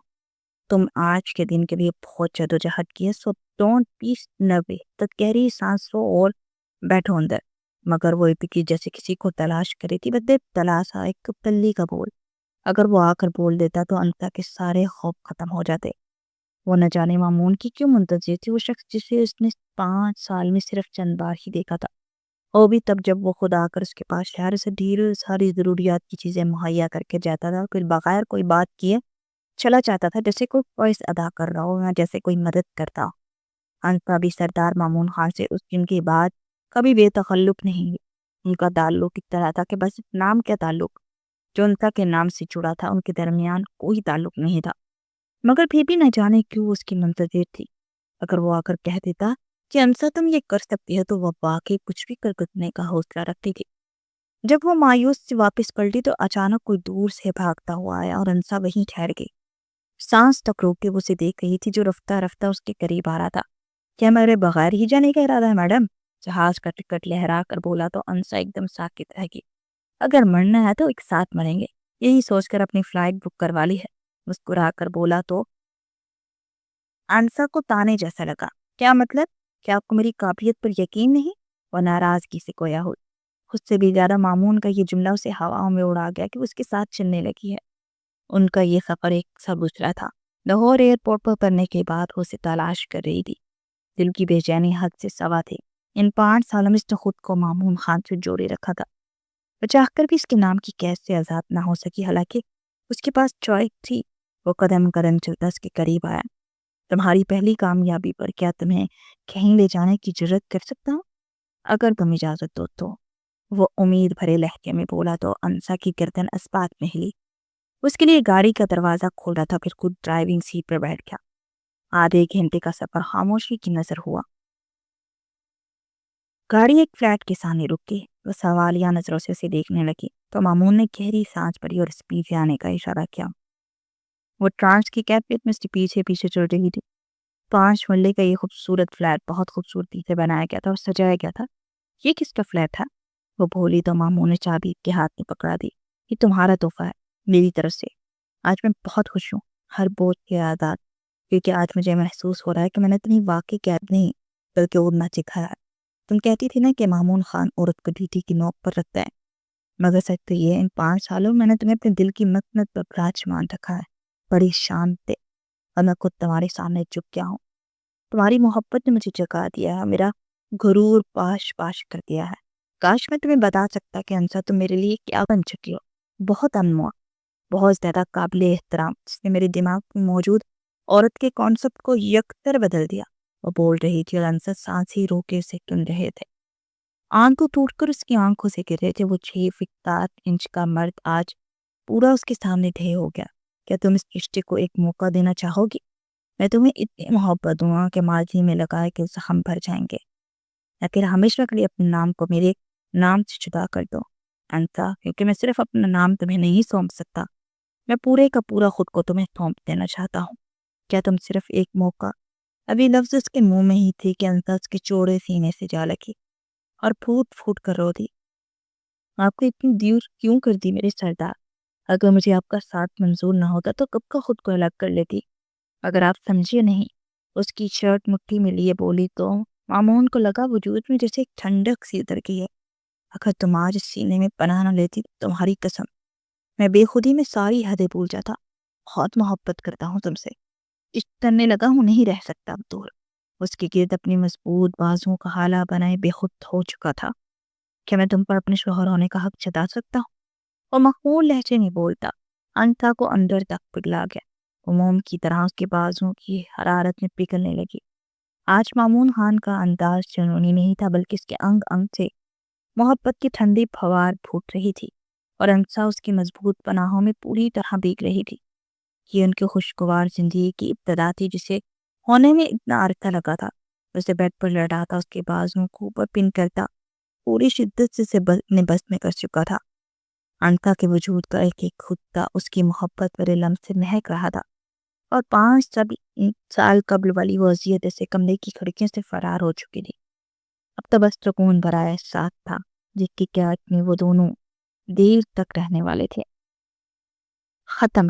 تم آج کے دن کے لیے بہت جدوجہد کی ہے، سو ڈونٹ بی نروس۔ تو گہری سانس لو اور بیٹھو اندر۔ مگر وہ کی جیسے کسی کو تلاش کری تھی، بدے تلاشا ایک پلی کا بول۔ اگر وہ آ کر بول دیتا تو انتا کے سارے خوف ختم ہو جاتے۔ وہ نہ جانے مامون کی کیوں منتظر تھی، وہ شخص جسے اس نے 5 سال میں صرف چند بار ہی دیکھا تھا، وہ بھی تب جب وہ خود آ کر اس کے پاس شہر سے ڈھیر ساری ضروریات کی چیزیں مہیا کر کے جاتا تھا، پھر بغیر کوئی بات کیے چلا جاتا تھا، جیسے کوئی فرض ادا کر رہا ہو یا جیسے کوئی مدد کرتا ہو۔ انتا بھی سردار مامون خان سے اس دن کے بعد کبھی بے تخلق نہیں ہوئی۔ ان کا تعلق اس طرح تھا کہ بس نام کا تعلق جو انتا کے نام سے جڑا تھا، ان کے درمیان کوئی تعلق نہیں تھا، مگر پھر بھی نہ جانے کیوں اس کی منتظر تھی۔ اگر وہ آ کر کہہ دیتا کہ انسا تم یہ کر سکتی ہے تو وہ واقعی کچھ بھی کر کرنے کا حوصلہ رکھتی تھی۔ جب وہ مایوس سے واپس پلٹی تو اچانک کوئی دور سے بھاگتا ہوا آیا اور انسا وہیں ٹھہر گئی۔ سانس تک روک کے وہ اسے دیکھ رہی تھی جو رفتہ رفتہ اس کے قریب آ رہا تھا۔ کیا میرے بغیر ہی جانے کا ارادہ ہے میڈم؟ جہاز کا ٹکٹ لہرا کر بولا تو انسا ایک دم ساکت رہ گئی۔ اگر مرنا ہے تو ایک ساتھ مریں گے، یہی سوچ کر اپنی فلائٹ بک کروا لی ہے، مسکرا کر بولا تو انسا کو تانے جیسا لگا۔ کیا مطلب؟ کیا آپ کو میری قابلیت پر یقین نہیں؟ وہ ناراضگی سے گویا ہو۔ خود سے بھی زیادہ مامون کا یہ جملہ اسے ہواؤں میں اڑا گیا کہ اس کے ساتھ چلنے لگی ہے۔ ان کا یہ سفر ایک سا گزرا تھا۔ لاہور ایئرپورٹ پر اترنے کے بعد وہ اسے تلاش کر رہی تھی۔ دل کی بے چینی حد سے سوا تھی۔ ان 5 سالوں میں اس نے خود کو مامون خان سے جوڑے رکھا تھا، چاہ کر بھی اس کے نام کی قید سے آزاد نہ ہو سکی، حالانکہ اس کے پاس چوائس تھی۔ وہ قدم قدم چلتا اس کے قریب آیا۔ تمہاری پہلی کامیابی پر کیا تمہیں کہیں لے جانے کی جرت کر سکتا ہوں؟ اگر تم اجازت دو تو، وہ امید بھرے لہجے میں بولا تو انسا کی گردن اسبات میں ہلی۔ اس کے لیے گاڑی کا دروازہ کھولا تھا، پھر خود ڈرائیونگ سیٹ پر بیٹھ گیا۔ آدھے گھنٹے کا سفر خاموشی کی نظر ہوا۔ گاڑی ایک فلیٹ کے سامنے رک گئی۔ وہ سوالیہ نظروں سے اسے دیکھنے لگی تو مامون نے گہری سانس بھری اور اسپیڈ سے آنے کا اشارہ کیا۔ وہ ٹرانس کی کیفیت میں اس کے پیچھے پیچھے چل رہی تھی۔ 5 مرلے کا یہ خوبصورت فلیٹ بہت خوبصورتی سے بنایا گیا تھا اور سجایا گیا تھا۔ یہ کس کا فلیٹ تھا؟ وہ بولی تو مامون نے چابی کے ہاتھ میں پکڑا دی۔ یہ تمہارا تحفہ ہے میری طرف سے۔ آج میں بہت خوش ہوں، ہر بوجھ کے آزاد، کیونکہ آج مجھے محسوس ہو رہا ہے کہ میں نے تمہیں واقعی قید نہیں بلکہ اڑنا سکھایا ہے۔ تم کہتی تھی نا کہ مامون خان عورت کو ڈیوٹی کی نوک پر رکھتا ہے، مگر سچ تو یہ ان 5 سالوں میں نے تمہیں اپنے دل کی مسند پر براجمان رکھا ہے، بڑی شان سے، اور میں خود تمہارے سامنے جھک گیا ہوں۔ تمہاری محبت نے مجھے جگا دیا ہے، میرا غرور پاش پاش کر دیا ہے۔ کاش میں تمہیں بتا سکتا کہ انسا تم میرے لیے کیا بن چکی ہو، بہت انمول، بہت زیادہ قابل احترام، جس نے میرے دماغ میں موجود عورت کے کانسیپٹ کو یکسر بدل دیا۔ وہ بول رہی تھی اور انسا سانس ہی روکے اسے سن رہے تھے۔ آنکھوں ٹوٹ کر اس کی آنکھوں سے گر رہے تھے۔ وہ 6 فٹ 7 انچ کا مرد آج پورا اس کے سامنے ڈھے ہو گیا۔ کیا تم اس رشتے کو ایک موقع دینا چاہو گی؟ میں تمہیں اتنی محبت دوں گا کہ ماضی میں لگائے کہ زخم بھر جائیں گے، یا پھر ہمیشہ کے لیے اپنے نام کو میرے نام سے جدا کر دو انسا، کیونکہ میں صرف اپنا نام تمہیں نہیں سونپ سکتا، میں پورے کا پورا خود کو تمہیں سونپ دینا چاہتا ہوں۔ کیا تم صرف ایک موقع؟ ابھی لفظ اس کے منہ میں ہی تھی کہ انسا اس کے چوڑے سینے سے جا لگی اور پھوٹ پھوٹ کر رو دی۔ آپ کو اتنی دور کیوں کر دی میرے سردار؟ اگر مجھے آپ کا ساتھ منظور نہ ہوتا تو کب کا خود کو الگ کر لیتی۔ اگر آپ سمجھے نہیں، اس کی شرٹ مٹھی میں لیے بولی تو مامون کو لگا وجود میں جیسے ایک ٹھنڈک سی اتر گئی ہے۔ اگر تم آج اس سینے میں پناہ نہ لیتی تو تمہاری قسم میں بے خودی میں ساری حدیں بھول جاتا. بہت محبت کرتا ہوں تم سے. کرنے لگا ہوں نہیں رہ سکتا اب دور. اس کے گرد اپنی مضبوط بازوؤں کا حالہ بنائے بے خود ہو چکا تھا. کیا میں تم پر اپنے شوہر ہونے کا حق جتا سکتا ہوں؟ وہ مخمول لہجے میں بولتا. انتھا کو اندر تک پگھلا گیا. وہ موم کی طرح اس کے بازوؤں کی حرارت میں پگھلنے لگی. آج مامون خان کا انداز جنونی نہیں تھا بلکہ اس کے انگ انگ سے محبت کی ٹھنڈی پھوار پھوٹ رہی تھی اور انسا اس کی مضبوط پناہوں میں پوری طرح بیگ رہی تھی. یہ ان کے خوشگوار زندگی کی ابتدا تھی جسے ہونے میں اتنا عرصہ لگا تھا. اسے بیڈ پر لڑاتا اس کے بازوؤں کو اوپر پن کرتا پوری شدت سے اسے بس میں کر چکا تھا. انکا کے وجود کا ایک ایک خطہ اس کی محبت بھرے لمس سے مہک رہا تھا اور 5 سال قبل والی وہ اذیت ایسے کمرے کی کھڑکیوں سے فرار ہو چکی تھی. اب تو بس سکون بھرا احساس تھا جس کی قیادت میں وہ دونوں دیر تک رہنے والے تھے. ختم.